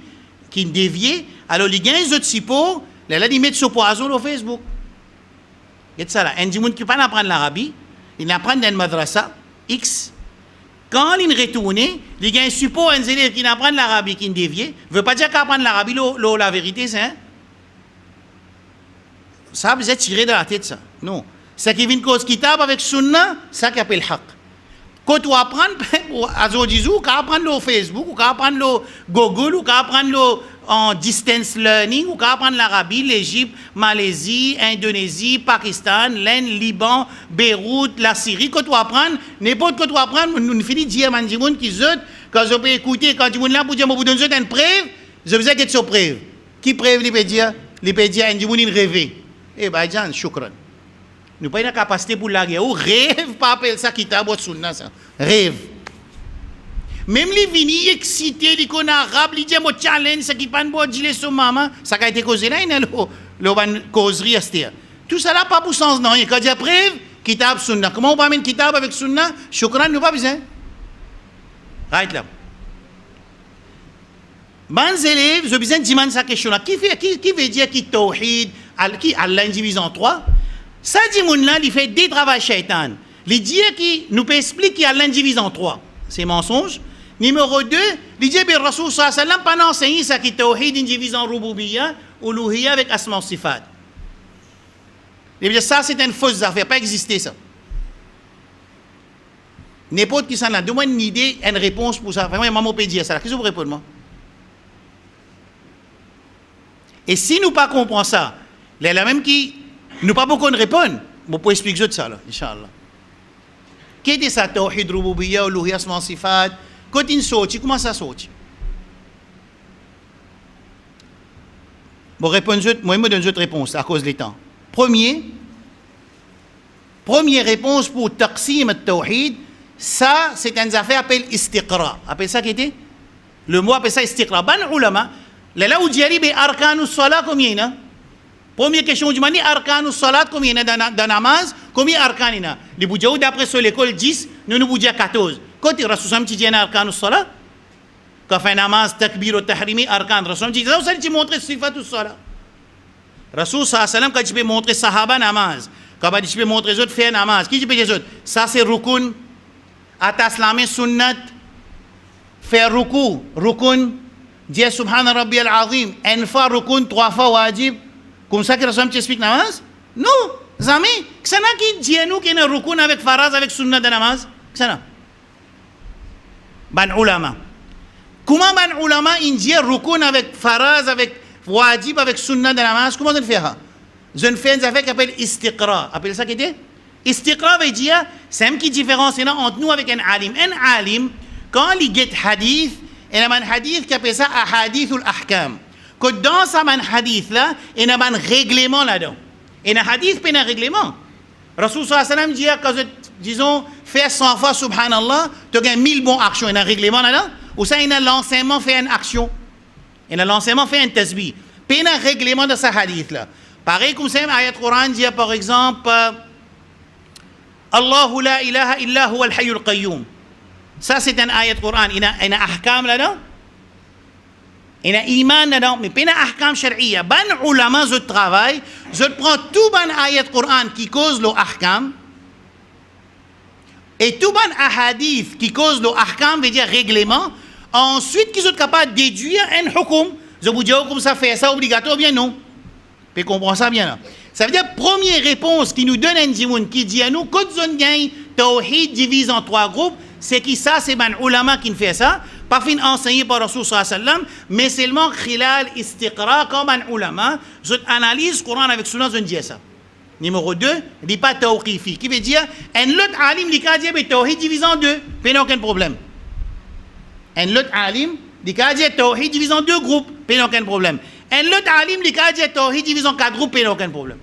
qui dévient. Alors, ils gagnent les autres sipo, là, ils mettent ce poison sur Facebook. C'est ça là. Un gens qui ne pas apprendre l'Arabie, ils apprennent dans le madrasa, X. Quand ils retournent, ils gagnent support un élève qui apprennent l'Arabie, qui dévient. Ne veut pas dire qu'apprendre l'Arabie, la vérité, c'est. Ça, vous êtes tiré de la tête, ça. Non. Ce qui vient de cause kitab avec sunna, ça qui appelle haq. Quand tu apprends, ou tu apprends le Facebook, ou tu apprends le Google, ou tu apprends le en distance learning, ou tu apprends l'Arabie, l'Égypte, Malaisie, Indonésie, Pakistan, l'Inde, Liban, Beyrouth, la Syrie. Quand tu apprends, n'importe quoi tu apprends, nous finissons de dire à des gens qui zut, quand je peux écouter, quand tu es là pour dire, vous donnez une preuve, je vous ai dit sur preuve. Qui preuve, il peut dire, un gens qui rêve. Eh bien, Jean, choukran. Nous n'avons pas la capacité pour la guerre. Ou rêve, pas appeler ça kitab ou sunna ça. Rêve. Même les vini excités, les qu'on arabe, les disent, moi challenge, ça qui pas bon, dis-le sur maman, ça a été causé là, il y a le causerie à ce tout ça là, pas pour sens, non. Quand il y a preuve, kitab, sunna. Comment on peut amener kitab avec sunna? Choukran, nous pas besoin. Right là. Bons élèves, je besoin de demander cette question-là. Qui veut dire qui tawhid, qui Allah divise en 3? Ça dit là, il fait des travaux shaitan. Il dit qui nous peut expliquer qu'Allah divise en 3. C'est mensonge. Numéro 2, il dit que Rasul sallallahu alayhi wa sallam pas enseigné ça qui tawhid divise en rububiyya, uluhiyya avec asma sifat. Il dit ça c'est une fausse affaire, pas exister ça. N'importe qui s'en a donne une idée, une réponse pour ça. Vraiment, maman peut dire ça. Qu'est-ce que vous répondez moi? Et si nous pas comprenons ça, la même qui nous pas beaucoup de répondre, on peut expliquer ça là, Inch'Allah. Qu'est-ce que ça tawhid rububiyya, uluhiyya, asma sifat? Quand il sortit, comment ça sortit? Bon, moi, je me donne une autre réponse à cause du temps. Première réponse pour taqsim al-tawhid, ça, c'est une affaire appelée istiqra. Appelle ça qui était? Le mot appelle ça istiqra. Ban ulama, là où diari be arkanus salat combien là? Première question du mani arkanus salat combien dans namaz? Combien arkan ina? Les boudjaou d'après sur l'école 10, nous boudja 14. Quand il Rasul ti dit arkanus salat, quand fait namaz takbir ou tahrimi arkan Rasul dit ça aussi montrer sifatus salat. Rasul sallallahu alayhi wa sallam quand il peut montrer sahaba namaz, quand il peut montrer les autres faire namaz, qui peut dire autres? Ça c'est rukun, ataslame sunnat, faire rukun, dire subhana rabbi al-azim, une fois rukun, 3 fois wajib. Comme ça que Rasul explique namaz? Non, zami, ça n'a qui dit nous qu'il y a un rukun avec faraz avec sunnat de namaz? Ça n'a. Ban ulama. Comment ban ulama il dit rukun avec faraz avec wajib avec sunnat de namaz? Comment on fait ça? Je fais une affaire qui s'appelle istiqra. Appelle ça qui est? Istiqra veut dire, c'est une différence entre nous avec un alim. Un alim, quand il get hadith, il y a un hadith qui appelle ça ahadithul ahkam. Que dans ce hadith là, il y a un règlement là-dedans. Il y a un hadith et un règlement. Rasul sallallahu alayhi wa sallam dit, disons, faire 100 fois subhanallah, tu as 1000 bonnes actions. Il y a un règlement là-dedans. Ou ça, il y a l'enseignement fait une action. Il y a l'enseignement fait un tasbih. Puis il y a un règlement de ce hadith là. Pareil comme ça, ayat Coran dit par exemple, Allahu la ilaha illa huwa al-hayyul qayyum. Ça, c'est un ayat Coran. Il y a un ahkam là-dedans. Il y a un iman là-dedans. Mais il y a un ahkam sharia. Ban ulama, je travaille. Je prends tout ban ayat Coran qui cause le ahkam. Et tout ban ahadith qui cause le ahkam, veut dire règlement. Ensuite, qu'ils sont capables de déduire un hukum. Je vous dis, comme ça fait ça obligatoire, bien non. Vous comprenez ça bien là. Ça veut dire, première réponse qui nous donne un djimoun, qui dit à nous, quand on gagne tawhid divise en 3 groupes, c'est qui ça, c'est ban ulama qui fait ça, pas fin enseigné par Rasul sallallahu alayhi wa sallam, mais seulement khilal istiqra comme ban ulama, je analyse Coran avec Sunna, je dis ça. Numéro 2, il dit pas tawqifi, qui veut dire, un l'autre alim, il dit que tawhid divise en 2, il n'y a aucun problème. Un l'autre alim, il dit que tawhid divise en 2 groupes, il n'y a aucun problème. Un l'autre alim, il dit que tawhid divise en 4 groupes, il n'y a aucun problème.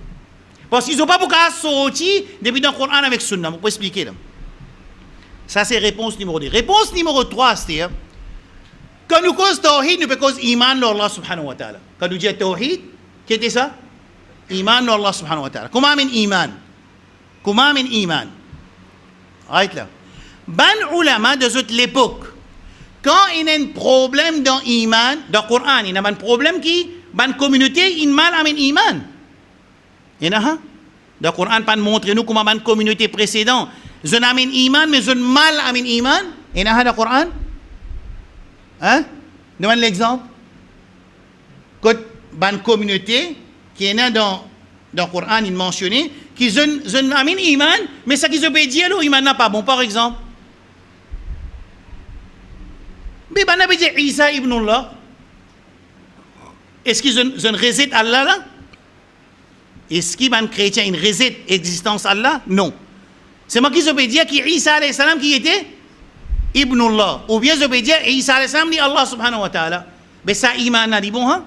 Parce qu'ils n'ont pas beaucoup sorti depuis dans le Coran avec Sunna, vous pouvez expliquer là. Ça, c'est réponse numéro 2. Réponse numéro 3, c'est quand nous cause tawhid, nous pouvons cause iman d'Allah subhanahu wa ta'ala. Quand nous disons tawhid, qu'est-ce que c'est ça? Iman d'Allah subhanahu wa ta'ala. Comment min iman? Comment min iman? Right là. Ban ulama de toute l'époque, quand il y a un problème dans iman, dans le Coran, il y a un problème qui, ban communauté, il mal amin iman. Il y en a un. Dans le Coran, pas montrer nous comment ban communauté précédente. Je n'amène iman, mais je ne mal amène iman. Il y en a dans le Coran. Hein? Donne l'exemple. Quand ban communauté, qui est dans le Coran, il mentionné, qui je n'amène iman, mais ça qui se peut dire, l'iman n'a pas bon, par exemple. Mais ban n'a dit Isa ibn Allah. Est-ce que je ne réside Allah là? Est-ce qu'il y a un chrétien, une réside existence Allah? Non. C'est moi qui peux dire qu'Isa alayhi salam qui était Ibn Allah. Ou bien je peux dire Isa alayhi salam dit Allah subhanahu wa ta'ala. Mais ça, iman n'a dit bon, hein?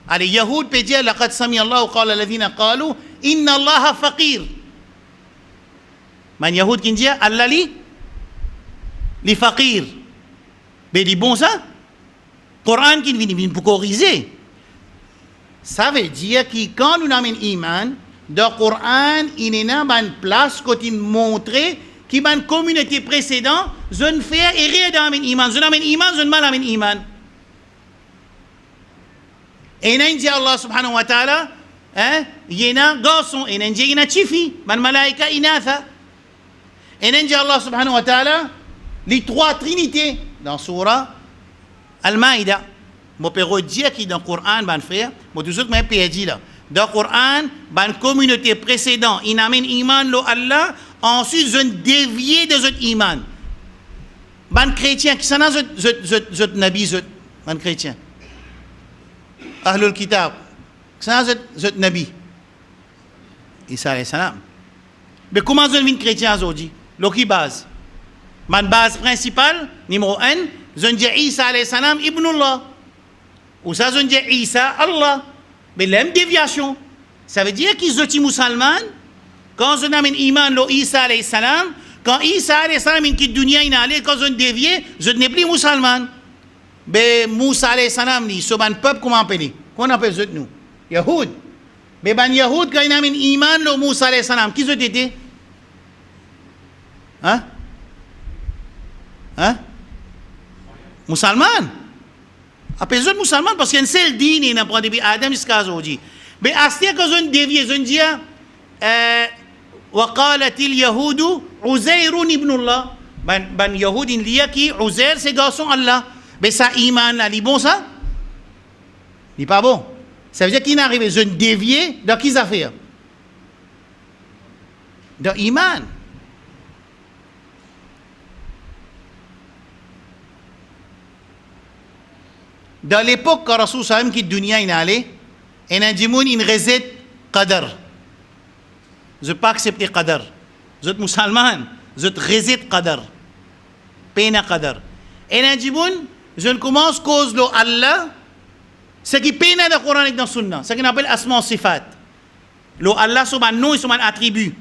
Allez, Yahoud peut dire لقد سمع الله قال الذين قالوا إن الله فقير. Man Yahoud qui dit Allah li faqir. Mais dit bon ça? Coran qui vient pour corriger. Ça veut dire que quand nous avons iman, dans le Coran, il y a une place quand il montre qu'il y a une communauté précédente, je ne fais rien dans l'iman. Je n'amène iman, je ne mal amène iman. Et il y a Allah subhanahu wa ta'ala, il y a un garçon, il y a un chifi, man malaika inatha. Et il y a Allah subhanahu wa ta'ala, les 3 trinités dans Surah Al-Maïda. Je peux dire que dans le Coran, je frère, je toujours dire là. Dans le Coran, dans la communauté précédente, il amène iman lo Allah, ensuite je dévié de cet iman. Ban chrétien, qui s'en a zot nabi, zot chrétien. Ahlul kitab, qui s'en a zot nabi. Isa alayhi salam. Mais comment je vis chrétien aujourd'hui? L'autre base. Ma base principale, numéro 1, je dis Isa alayhi salam, Ibn Allah. Ou ça, je dis Isa, Allah. Mais l'même déviation. Ça veut dire qu'ils sont musulmans. Quand je n'amène iman, lo Isa alayhi salam, quand Isa alayhi salam, il quitte dunya, il allait, quand je dévié, je n'ai plus musulman. Mais Moussa alayhi salam, il est un peuple, comment on appelle? Comment on appelle nous? Yahoud. Mais ban Yahoud, quand il amène iman, lo Moussa alayhi salam, qui sont été? Hein? Hein? Musulman. Après, les musulmans, parce qu'il y a un seul dîne, il n'a pas depuis Adam jusqu'à aujourd'hui. Mais à ce que je dévie, je dis, وقالت اليهود عزير ابن الله. Ben Yahoud, il dit que Uzair, c'est garçon Allah. Mais ça, iman, là, il est bon ça? Il n'est pas bon. Ça veut dire qu'il est arrivé, je dévié, dans qui affaire? Dans iman. Dans l'époque quand Rasul sallam qui dunya il allait, il a dit il réside qadar. Je ne peux pas accepter qadar. Je suis musulman, je réside qadar. Pena qadar. Il a dit je ne commence cause de Allah, ce qui pena dans le Coran et dans le Sunna, ce qu'on appelle asma sifat. Le Allah c'est un nom et c'est un attribut.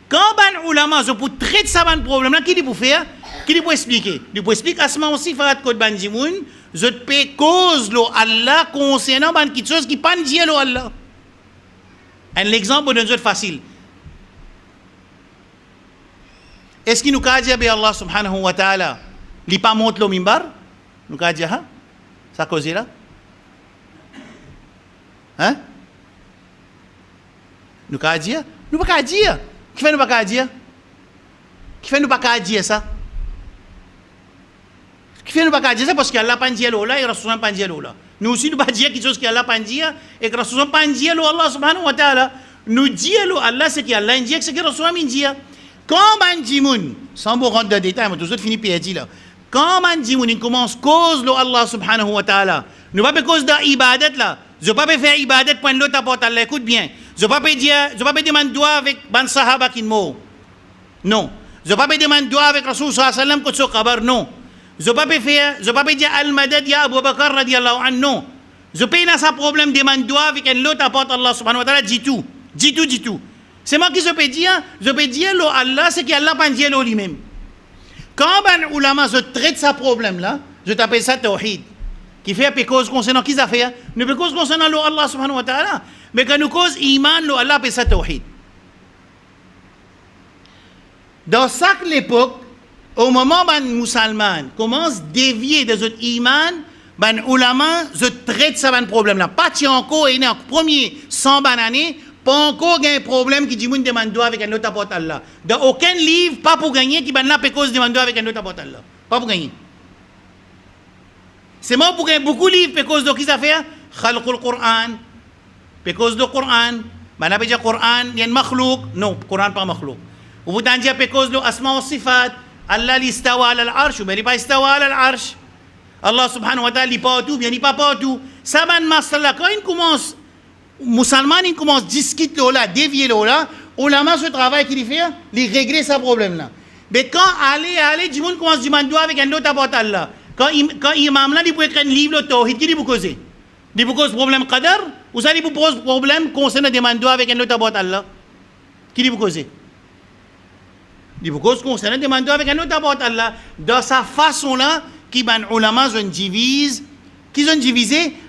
Quand ban ulama je peux traiter ça ban problème là, qui dit pour faire? Qui dit pour expliquer? Il peut expliquer asma sifat code ban jimoun. Je te paie cause lo Allah concernant quelque chose qui pas dire lo Allah. Un exemple de notre facile. est-ce qu'il nous a dit Allah subhanahu wa ta'ala, il pas monte le mimbar? Nous a dit, ça cause là? Hein? Nous a dit? Nous pas dire. Qui fait nous pas dire? Qui fait nous pas dire ça? Qui fait nous pas dire ça parce qu'Allah pas dit là et Rasul pas dit là. Nous aussi nous pas dire quelque chose qu'Allah pas dit et que Rasul pas dit là Allah subhanahu wa ta'ala. Nous disons Allah c'est qu'Allah dit c'est que Rasul dit. Quand on dit moun, sans vous rentrer dans le détail, mais tout ça finit par dire là. Quand on dit moun, il commence cause lo Allah subhanahu wa ta'ala. Nous pas cause d'ibadat là. Je pas faire ibadat pour l'autre apporte Allah. Écoute bien. Je pas dire, je pas demander doigt avec ban sahaba qui mot. Non. Je pas demander doigt avec Rasul sallallahu alayhi wa sallam que ce kabar non. Je pas dire al-madad ya Abu Bakr radiyallahu anhu non. Je pas dans sa problème demander doigt avec l'autre apporte Allah subhanahu wa ta'ala dit tout. Dit tout. C'est moi qui je peux dire lo Allah c'est qu'Allah pas dire lo lui-même. Quand ben ulama je traite ce problème là, je t'appelle ça tawhid. Qui fait à cause concernant qui ça fait? Nous peut cause concernant lo Allah subhanahu wa ta'ala. Mais quand nous cause iman lo Allah appelle ça tawhid. Dans chaque époque, au moment où les musulmans commencent à dévier de notre iman, les ulama je traite ce problème-là. Pas encore, il y a un premier 100 années, pas encore un problème qui dit qu'on demande avec un autre apôtre Allah. Dans aucun livre, pas pour gagner, qui va là cause demande avec un autre apôtre Allah. Pas pour gagner. C'est moi pour gagner beaucoup de livres, cause de qui ça fait? Khalqul Qur'an, cause du Qur'an. Maintenant, il y a Qur'an, il y a un makhlouk. Non, Qur'an pas makhlouk. Ou vous t'en dire cause de asma wa sifat. Allah l'istawa ala al-arsh, ou bien il pas istawa ala al-arsh. Allah subhanahu wa ta'ala il pas tout, bien il pas tout. Ça va masala quand il commence musulman il commence à discuter là, dévier là, ulama ce travail qu'il fait, il régler ce problème là. Mais quand aller du monde commence à demander avec un autre apôtre Allah. Quand imam là il peut écrire un livre le tawhid qui dit vous causer. Il vous cause problème qadar, ou ça il vous pose problème concernant demander avec un autre apôtre Allah. Qui dit vous causer? Il vous cause concernant demander avec un autre apôtre Allah. Dans sa façon là qui ban ulama ont divisé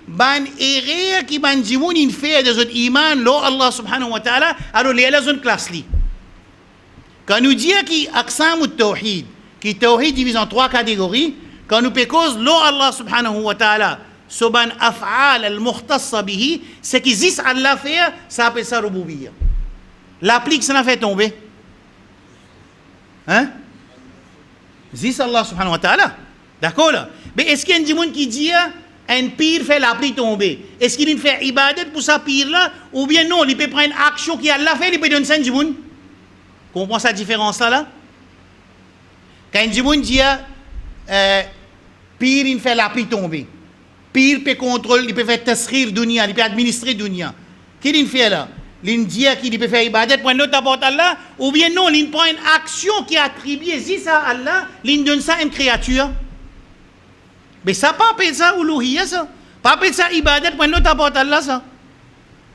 ban erreur qui ban dimoun in fait de notre iman lo Allah subhanahu wa ta'ala alors les là zone classe li. Quand nous dit qui aqsam at-tauhid qui tauhid divise en trois catégories quand nous pécose lo Allah subhanahu wa ta'ala soban af'al al-mukhtassa bihi c'est qui zis Allah fait ça appelle ça rububiyya. L'applique ça n'a fait tomber. Hein? Zis Allah subhanahu wa ta'ala. D'accord là? Mais est-ce qu'il y a un monde qui dit un pire fait la pluie tomber? Est-ce qu'il fait ibadat pour sa pire là? Ou bien non, il peut prendre une action qui a la fait, il peut donner ça à un monde? Comprends sa différence là? Quand un monde dit pire, il fait la pluie tomber. Pire peut contrôler, il peut faire tasrir dunya, il peut administrer dunya. Qu'est-ce qu'il fait là? Il dit qu'il peut faire ibadat pour un autre apporte Allah? Ou bien non, il prend une action qui est attribuée ça à Allah, il donne ça à une créature. Mais ça pas appelé ça uluhiyya ça. Pas appelé ça ibadat pour un autre apporte Allah ça.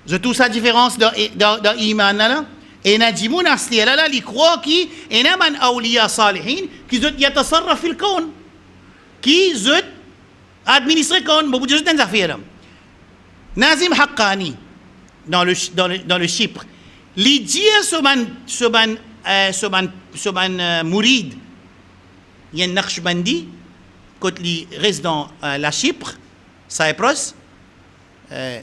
Je trouve sa différence dans iman là. Et na dimoun asli là il croit qui et na man awliya salihin qui zut yatasarraf fil kawn. Qui zut administre kawn, beaucoup de choses dans affaire. Nazim Haqqani dans le Chypre. L'idée soban mourid il y a un Naqshbandi quand il reste dans la Chypre, Cyprus,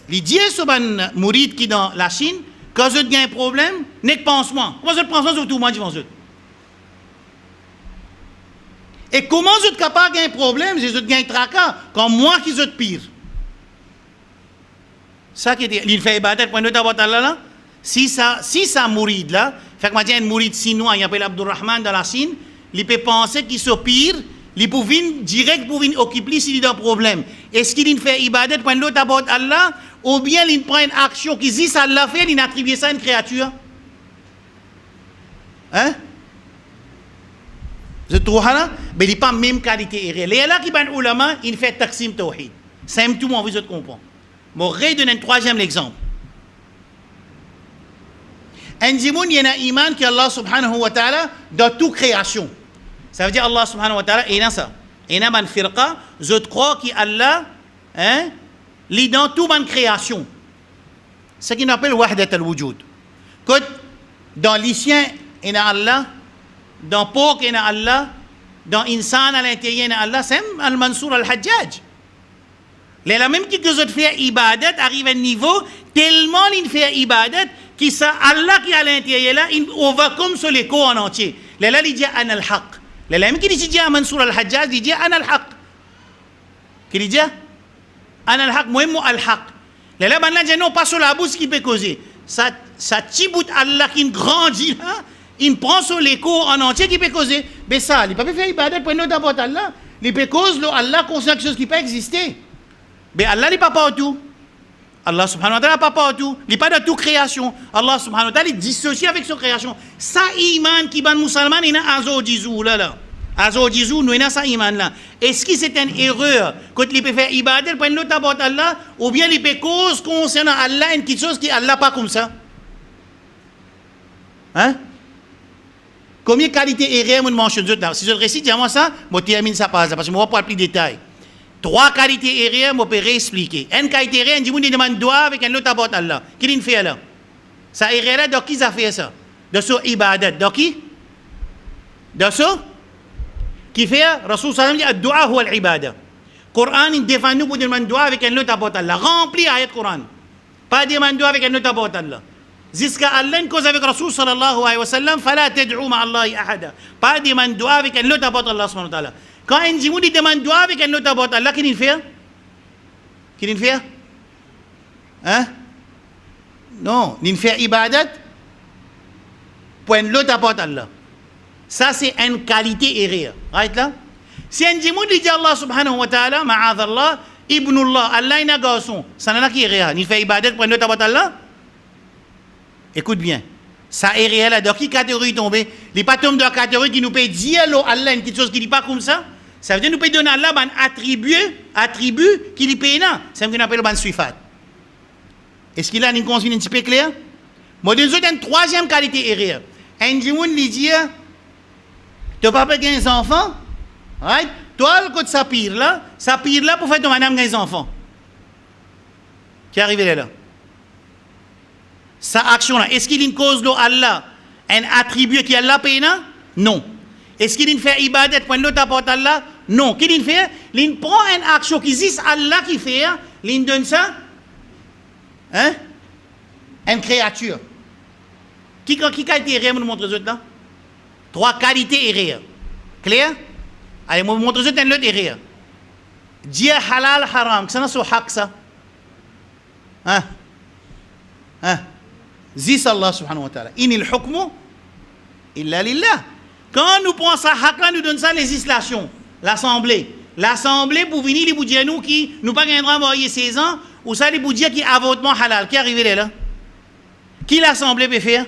l'idée soban mourid qui dans la Chine, quand je gagne un problème, n'est que pansement. Comment je pense sur tout le monde devant eux? Et comment je suis capable de gagner un problème, je gagne un tracas, quand moi qui suis pire? Ça qui est, il fait ibadat pour nous d'abord là. Si ça mourid là, fait que moi un mourid chinois, il s'appelle Abdurrahman dans la Chine, il peut penser qu'il soit pire, il peut venir direct pour venir occuper s'il a un problème. Est-ce qu'il fait ibadat pour nous d'abord Allah, ou bien il prend une action qui dit ça l'a fait, il attribue ça à une créature? Hein? Je trouve là, mais il n'a pas la même qualité. Et là qui ban ulama, il fait taqsim tawhid. C'est tout mon vous comprendre. Je vais donner un troisième exemple. Un dimoun, il y a un iman qui Allah subhanahu wa ta'ala dans toute création. Ça veut dire Allah subhanahu wa ta'ala, il y a ça. Il y a un firqa, je crois qu'Allah, hein, il dans toute ma création. Ce qu'on appelle wahdat al-wujud. Quand dans l'isien, il y a Allah, dans pok et Allah, dans insan à l'intérieur de Allah, c'est Al-Mansour Al-Hajjaj. Les la même qui que vous fait ibadat arrive à un niveau tellement il fait ibadat qui ça Allah qui est à l'intérieur là, il overcome sur les corps en entier. Les là il dit ana al-haq. Les la même qui dit Mansour Al-Hajjaj, il dit ana al-haq. Qui dit ana al-haq, moi al-haq. Les là maintenant dit non pas sur la bouche qui peut causer. Ça petit bout Allah qui grandit là, il prend sur les corps en entier qui peut causer. Mais ça, il peut pas faire ibadat pour nous d'abord Allah. Il peut causer Allah concerne quelque chose qui peut exister. Mais Allah n'est pas partout. Allah subhanahu wa ta'ala n'est pas partout. Il n'est pas de toute création. Allah subhanahu wa ta'ala est dissocié avec sa création. Ça iman qui ban musulman, il y a azo jizou là. Azo jizou, nous avons ça iman là. Est-ce que c'est une erreur quand il peut faire ibadat pour l'autre d'abord Allah ou bien il peut cause concernant Allah une quelque chose qui Allah pas comme ça? Hein? Combien de qualités erreurs nous mentionnons là? Si je récite, dis-moi ça, je termine ça par ça parce que je ne vais pas plus de détails. 3 qualités erreurs, je peux réexpliquer. Une qualité erreur, je me demande doigt avec un autre abord Allah. Qui l'a fait là? Ça erreur là, de qui ça fait ça? De ce ibadat. De qui? De ce? Qui fait? Rasul sallam dit, ad-du'a huwa al-ibada. Coran, il défend nous pour demander doigt avec un autre abord Allah. Rempli ayat Coran. Pas demander doigt avec un autre abord Allah. Jusqu'à Allah, une cause avec Rasul sallallahu alayhi wa sallam, fala tad'u ma'allahi ahada. Pas demander doigt avec un autre abord Allah subhanahu wa ta'ala. Quand un djimoun il demande doigt avec un autre abord Allah, qu'il fait? Qu'il fait? Hein? Non, il fait ibadat pour un autre abord Allah. Ça c'est une qualité erreur. Right là? Si un djimoun il dit Allah subhanahu wa ta'ala, ma'adallah, ibnullah, Allah est un garçon, ça n'a qui erreur. Il fait ibadat pour un autre abord Allah? Écoute bien. Ça est réel là. Dans quelle catégorie tomber? Les pas tombent dans la catégorie qui nous peut dire Allah une quelque chose qui n'est pas comme ça. Ça veut dire nous peut donner à Allah un attribut qui lui paye là. C'est ce qu'on appelle le suifat. Est-ce qu'il a une consigne un petit peu claire? Moi, je donne une troisième qualité erreur. Un djimoun lui dit, tu n'as pas 15 enfants? Right? Toi, le côté ça pire là pour faire de madame 15 enfants. Qui est arrivé là? Sa action là, est-ce qu'il y a une cause de Allah, un attribut qui Allah paye là? Non. Est-ce qu'il fait ibadat pour l'autre apporte Allah? Non. Qu'il fait? Il prend une action qui existe Allah qui fait, il donne ça? Hein? Une créature. Qui a été erreur, nous montre autres là? 3 qualités erreurs. Clair? Allez, moi montre autres une autre erreur. Dire halal haram, ça n'a pas haq ça. Hein? Hein? Zis Allah subhanahu wa ta'ala. Inil hukmu illa lillah. Quand nous prenons ça, haq nous donne ça législation. L'Assemblée. L'Assemblée pour venir les dire nous qui nous pas gagnera envoyer 16 ans ou ça les pour dire qui avortement halal. Qui est arrivé là? Qui l'Assemblée peut faire?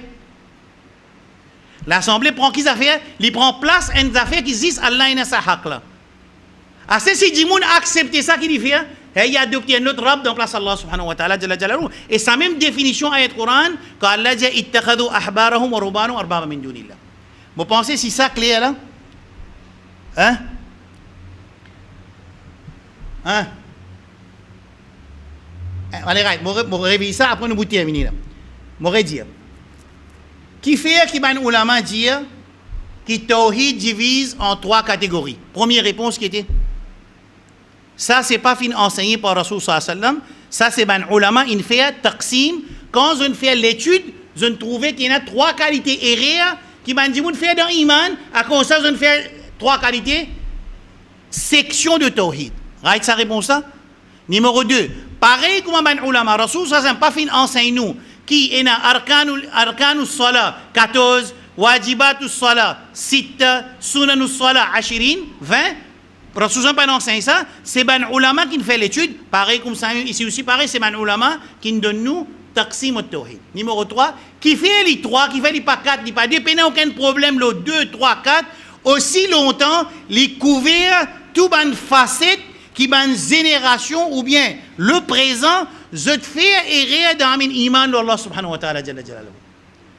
L'Assemblée prend qui ça fait? Il prend place à une affaire qui existe Allah et sa haq là. Assez si Djimoun accepte ça qu'il fait, il a adopté un autre rab dans place Allah subhanahu wa ta'ala jalla jalaluhu. Et sa même définition ayat Coran quand Allah dit ittakhadhu ahbarahum wa rubanahum arbaba min dunillah. Vous pensez si ça clair là? Hein? Hein? Allez, right, je réveille ça après nous terminer là. Je dire qui fait qui ban ulama dire qui tawhid divise en 3 catégories. Première réponse qui était ça c'est pas fin enseigné par Rasul sallallahu alayhi wa sallam, ça c'est ban ulama il fait taqsim quand on fait l'étude, on trouvait qu'il y a 3 qualités erreurs qui ban dit fait dans iman à cause ça on fait 3 qualités section de tawhid. Right ça répond ça. Numéro 2, pareil comme ban ulama Rasul sallallahu alayhi wa sallam pas fin enseigne nous qui est arkanus salat 14 wajibatus salat 6 sunanus salat 20 Rasul pas enseigne ça, c'est ban ulama qui fait l'étude, pareil comme ça ici aussi pareil, c'est ban ulama qui nous donne nous taqsim at-tawhid. Numéro 3, qui fait les 3, qui fait les pas 4, les pas 2, pas aucun problème le 2, 3, 4, aussi longtemps les couvert tout ban facette qui ban génération ou bien le présent je te fais errer dans min iman Allah subhanahu wa ta'ala jalla jalaluhu.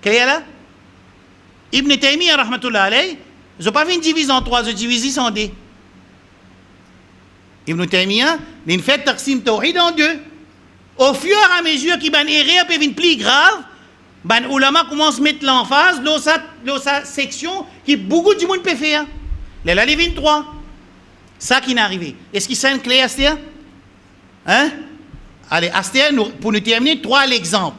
Clair là? Ibn Taymiyyah rahmatullah alayhi, je pas fait une division en 3, je divise en 2. Ibn Taymiyyah, il fait taqsim tawhid en 2. Au fur et à mesure qu'il ban erreur peut venir plus grave, Ben ulama commence à mettre l'emphase dans sa section qui beaucoup de monde peut faire. Là, les 23. Ça qui est arrivé. Est-ce qu'il s'est clair, Astia? Hein? Allez, Astia, pour nous terminer, 3 exemples.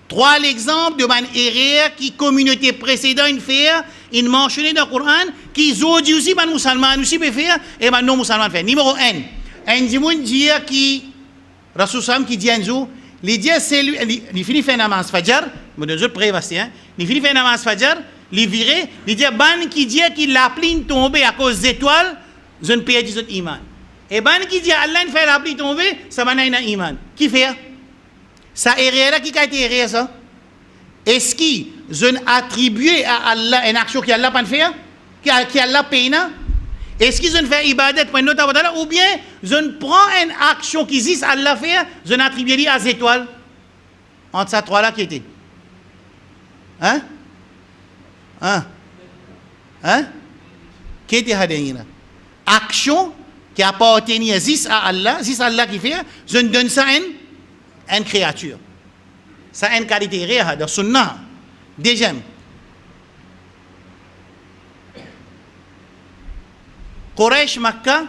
3 exemples de man erreur qui communauté précédente fait, une mentionné dans le Coran, qui aujourd'hui aussi, man musulman aussi peut faire, et man non musulman fait. Numéro 1. Un dimoun dit qui, Rasul Sam qui dit un jour, il dit c'est lui, il finit faire namaz fajr, mais de autres prévastien, il finit faire namaz fajr, il vire, il dit ban qui dit qu'il la pluie tomber à cause des étoiles, je ne peux pas dire iman. Et ban qui dit Allah fait la pluie tomber, ça va n'a iman. Qui fait? Ça erreur là qui a été erreur ça? Est-ce que je n'attribue à Allah une action qui Allah pas faire? Qui Allah paye? Est-ce que je ne fais ibadat pour une autre abadala? Ou bien je ne prends une action qui existe à Allah faire, je n'attribue à étoiles? Entre ces 3 là qui était? Hein? Qui était hadéina? Action qui appartient à Allah, c'est Allah qui fait, je ne donne ça à une créature. Ça a une qualité réelle de sunnah. Deuxième. Quraysh Makkah,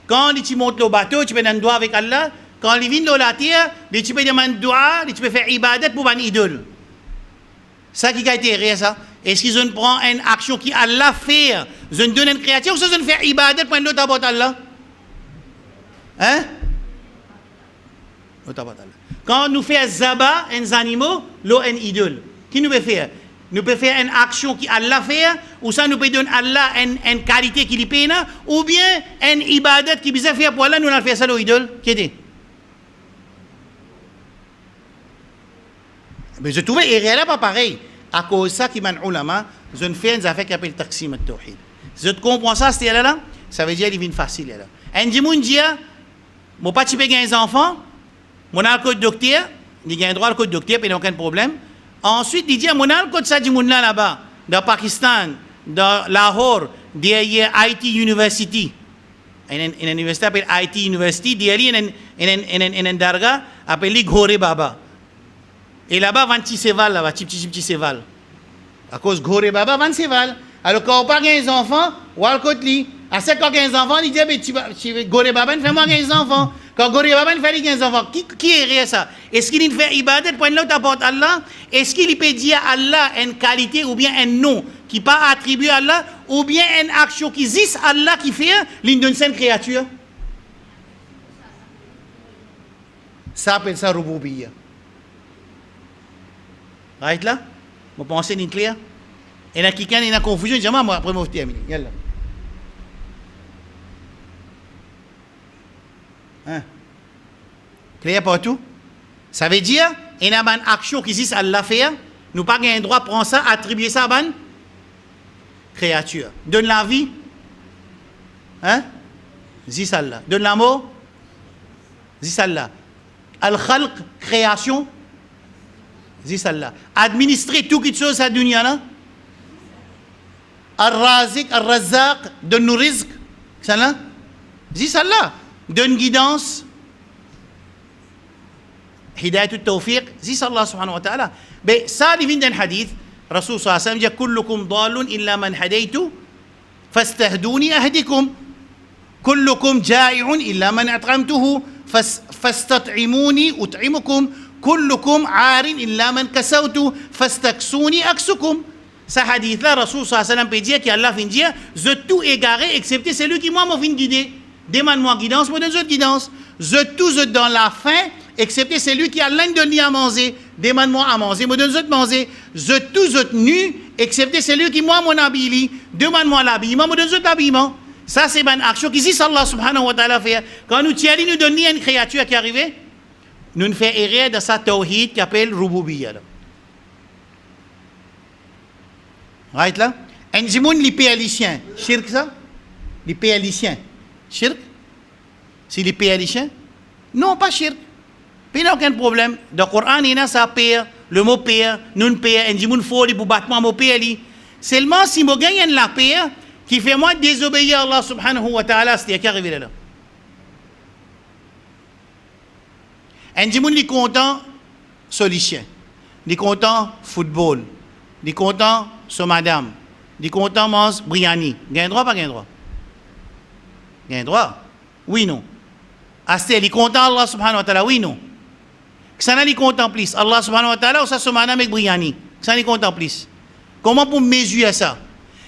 quand tu montes le bateau, tu fais un doigt avec Allah. Quand ils viennent dans la terre, tu peux demander un doigt, tu peux faire ibadat pour un idole. Ça qui a été réel, ça. Est-ce qu'ils ont prend une action qui Allah fait, je ne donne une créature, ou je ne fais ibadat pour un autre abot Allah? Hein? Quand nous faisons zaba, un animal, l'eau un idole. Qui nous peut faire? Nous pouvons faire une action qui Allah fait, ou ça nous peut donner Allah une qualité qui lui paye, ou bien une ibadat qui bisa faire pour Allah, nous allons faire ça l'idole. Qui était? Mais je trouvais erreur pas pareil. À cause de ça qui m'a ulama, je ne fais une affaire qui s'appelle Taqsim al-Tawhid. Si je comprends ça, c'est là, ça veut dire qu'il vient facile là. Un dimoun dit, mon pas tu peux gagner des enfants, mon a le code docteur, il gagne droit au code docteur, il n'y a aucun problème. Ensuite, il dit, mon a le code ça dimoun là-bas, dans Pakistan, dans Lahore, derrière IT University. Une université appelle IT University, derrière une darga appelée Ghore Baba. Et là-bas, 26 séval, là-bas, petit séval. À cause de Ghore Baba, 20 séval. Alors, quand on parle des enfants, ou à côté, à ce quand 15 enfants, il dit, Ghore Baba, fais-moi 15 enfants. Quand Ghore Baba, fait 15 enfants, qui est réel ça? Est-ce qu'il fait ibadat pour l'autre apporte Allah? Est-ce qu'il peut dire à Allah une qualité ou bien un nom qui n'est pas attribué à Allah, ou bien une action qui existe à Allah qui fait l'une d'une seule créature? Ça appelle ça Rububiya. Right là? Vous pensez c'est clair? Et là, quelqu'un est en confusion, je dis, moi, après, je termine. Yalla. Hein? Clair partout? Ça veut dire, il y a une action qui existe à la faire, nous n'avons pas le droit de prendre ça, attribuer ça à une créature. Donne la vie. Hein? Zis Allah. Donne la mort. Zis Allah. Al-Khalq, création. Zis Allah. Administrer tout quelque chose à la dunya là. Al-Razik, Al-Razzaq, donne-nous rizq. Ça là. Zis Allah. Donne guidance. Hidayat al-Tawfiq. Zis Allah subhanahu wa ta'ala. Mais ça, il vient d'un hadith. Rasul sallallahu alayhi wa sallam dit kullukum dalun illa man hadaytu fastahduni ahdikum. Kullukum ja'i'un illa man at'amtuhu fastat'imuni ut'imukum. Kullukum 'arin illa man kasawtu fastaksuni aksukum. Ce hadith là, Rasul sallallahu alayhi wa sallam peut dire qu'Allah vient dire je tout égaré excepté celui qui moi m'a vient guider. Demande-moi guidance, moi donne guidance. Je tout dans la faim excepté celui qui a l'un de lui à manger. Demande-moi à manger, me donne de manger. Je tout nu, excepté celui qui moi mon habille. Demande-moi l'habillement, me donne l'habillement. Ça c'est une action qui Allah subhanahu wa ta'ala fait. Quand nous tiens, nous donne une créature qui est arrivée, nous faisons erreur de sa tawhid qui appelle Rububiya. Right là? Un jimoun li péalicien. Shirk ça? Li péalicien. Shirk? C'est li péalicien? Non, pas shirk. Il n'y a aucun problème. Dans le Coran, il y a ça père, le mot père, non père, un dimoun fort pour battre mon père. Seulement si je gagne la père qui fait moi désobéir à Allah subhanahu wa ta'ala, c'est qui arrive là. Un dimoun est content, solution. Ni content football. Ni content sur madame. Ni content mange biryani. Gain droit, pas gain droit? Gain droit? Oui, non. Astel, il content Allah subhanahu wa ta'ala, oui, non. Ça n'a ni content plus. Allah subhanahu wa ta'ala ou ça sur madame avec biryani. Ça n'a content plus. Comment pour mesurer ça?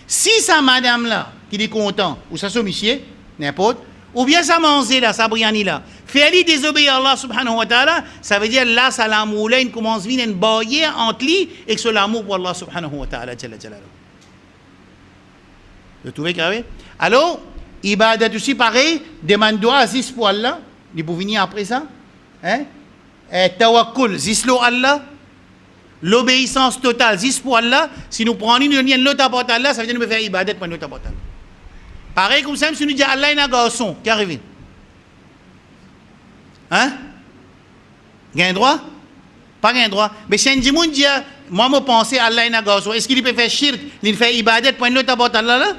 Si sa madame là, qui est content, ou ça sur monsieur, n'importe, ou bien ça manger là, ça biryani là, fait-il désobéir à Allah subhanahu wa ta'ala, ça veut dire là, ça l'amour là, il commence à venir une barrière entre lui et que c'est l'amour pour Allah subhanahu wa ta'ala. Vous trouvez carré? Alors, ibadat aussi pareil, demande-toi Aziz pour Allah, il peut venir après ça. Hein? Tawakkul, Zislo Allah, l'obéissance totale, Zis pour Allah, si nous prenons une l'autre apporte Allah, ça veut dire nous faire ibadat pour l'autre apporte Allah. Pareil comme ça, si nous disons Allah est un garçon, qui arrive? Hein? Gain droit? Pas gain droit. Mais si un dit, moi, je pense Allah est un garçon, est-ce qu'il peut faire shirk, il fait ibadat pour l'autre apporte Allah là?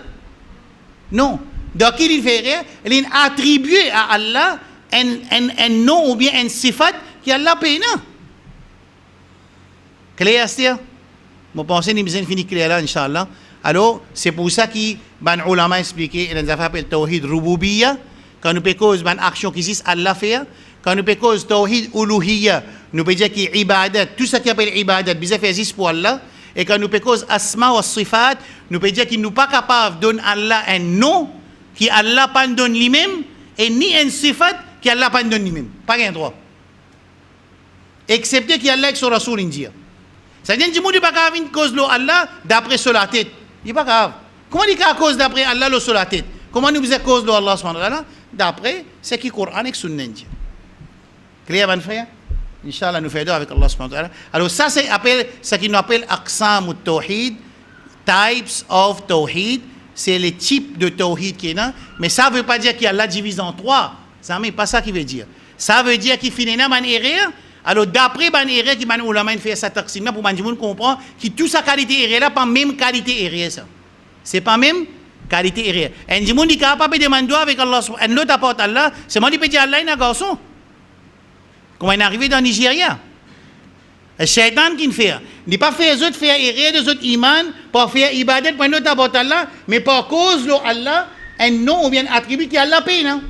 Non. Donc, il fait rien, il attribue à Allah un nom ou bien un sifat qui Allah paye, non? Clair, c'est ça? Je pense que nous avons fini clair là, Inch'Allah. Alors, c'est pour ça que les ulama ont expliqué, ils ont appelé le tawhid rububiyya, quand nous pouvons cause une action qui existe, Allah fait, quand nous pouvons cause tawhid uluhiyya, nous pouvons dire qu'il y a ibadat, tout ce qui appelle ibadat, bizarre fait existe pour Allah, et quand nous pouvons cause asma wa sifat, nous pouvons dire qu'il n'est pas capable de donner à Allah un nom, qui Allah pas donne lui-même, et ni un sifat qui Allah pas donne lui-même. Pas un droit. Excepté qu'il Allah avec son Rasoul indien. Ça veut dire que tu ne pas capable une cause de Allah d'après sur la tête. Il n'est pas grave. Comment il y a cause d'après Allah sur la tête? Comment nous faisons cause de Allah subhanahu wa ta'ala? D'après, c'est qui Coran et Sunna indien. Clair, mon frère? Inch'Allah, nous faisons avec Allah subhanahu wa ta'ala. Alors ça, c'est ce qu'on appelle Aqsam al-Tawhid, types of Tawhid. C'est les types de Tawhid qui est là. Mais ça ne veut pas dire qu'Allah divise en trois. Ça n'est pas ça qui veut dire. Ça veut dire qu'il finit dans une erreur. Alors d'après ban erreur qui ban ulama fait ça taqsim là pour ban monde comprend que toute sa qualité erreur là pas même qualité erreur ça. C'est pas même qualité erreur. Un dit monde qui capable de demander avec Allah subhanahu l'autre apporte Allah, c'est moi qui peut dire Allah est un garçon. Comment il est arrivé dans Nigeria? Le shaitan qui fait. Il n'est pas fait les autres faire erreur des autres iman pour faire ibadat pour l'autre apporte Allah, mais par cause de Allah un nom ou bien un attribut qui Allah paye non?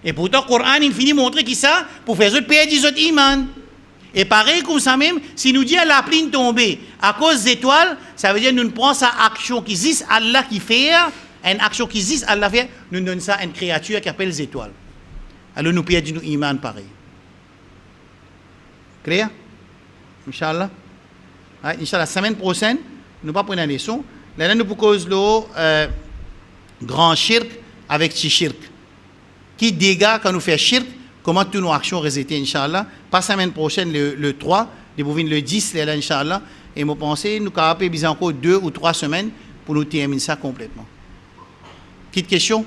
Et pourtant, le Coran, il finit de montrer qui ça pour faire autres payer des autres imans. Et pareil comme ça même, si nous dit à la pluie tomber à cause des étoiles, ça veut dire que nous prenons sa action qui existe Allah qui fait, une action qui existe Allah fait, nous donnons ça à une créature qui appelle les étoiles. Alors nous payons nos imans pareil. Clair? Inch'Allah. Inch'Allah, la semaine prochaine, nous pas prendre la leçon. Là, nous pouvons cause le grand shirk avec petit shirk. Qui dégâts quand nous faisons shirk, comment toutes nos actions résultent, Inch'Allah. Pas la semaine prochaine, le 3, le 10, là, Inch'Allah. Et je pense que nous sommes capables de encore 2 ou 3 semaines pour nous terminer ça complètement. Petite question?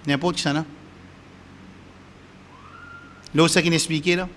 N'importe qui ça, non? L'autre, ça qui est expliqué là?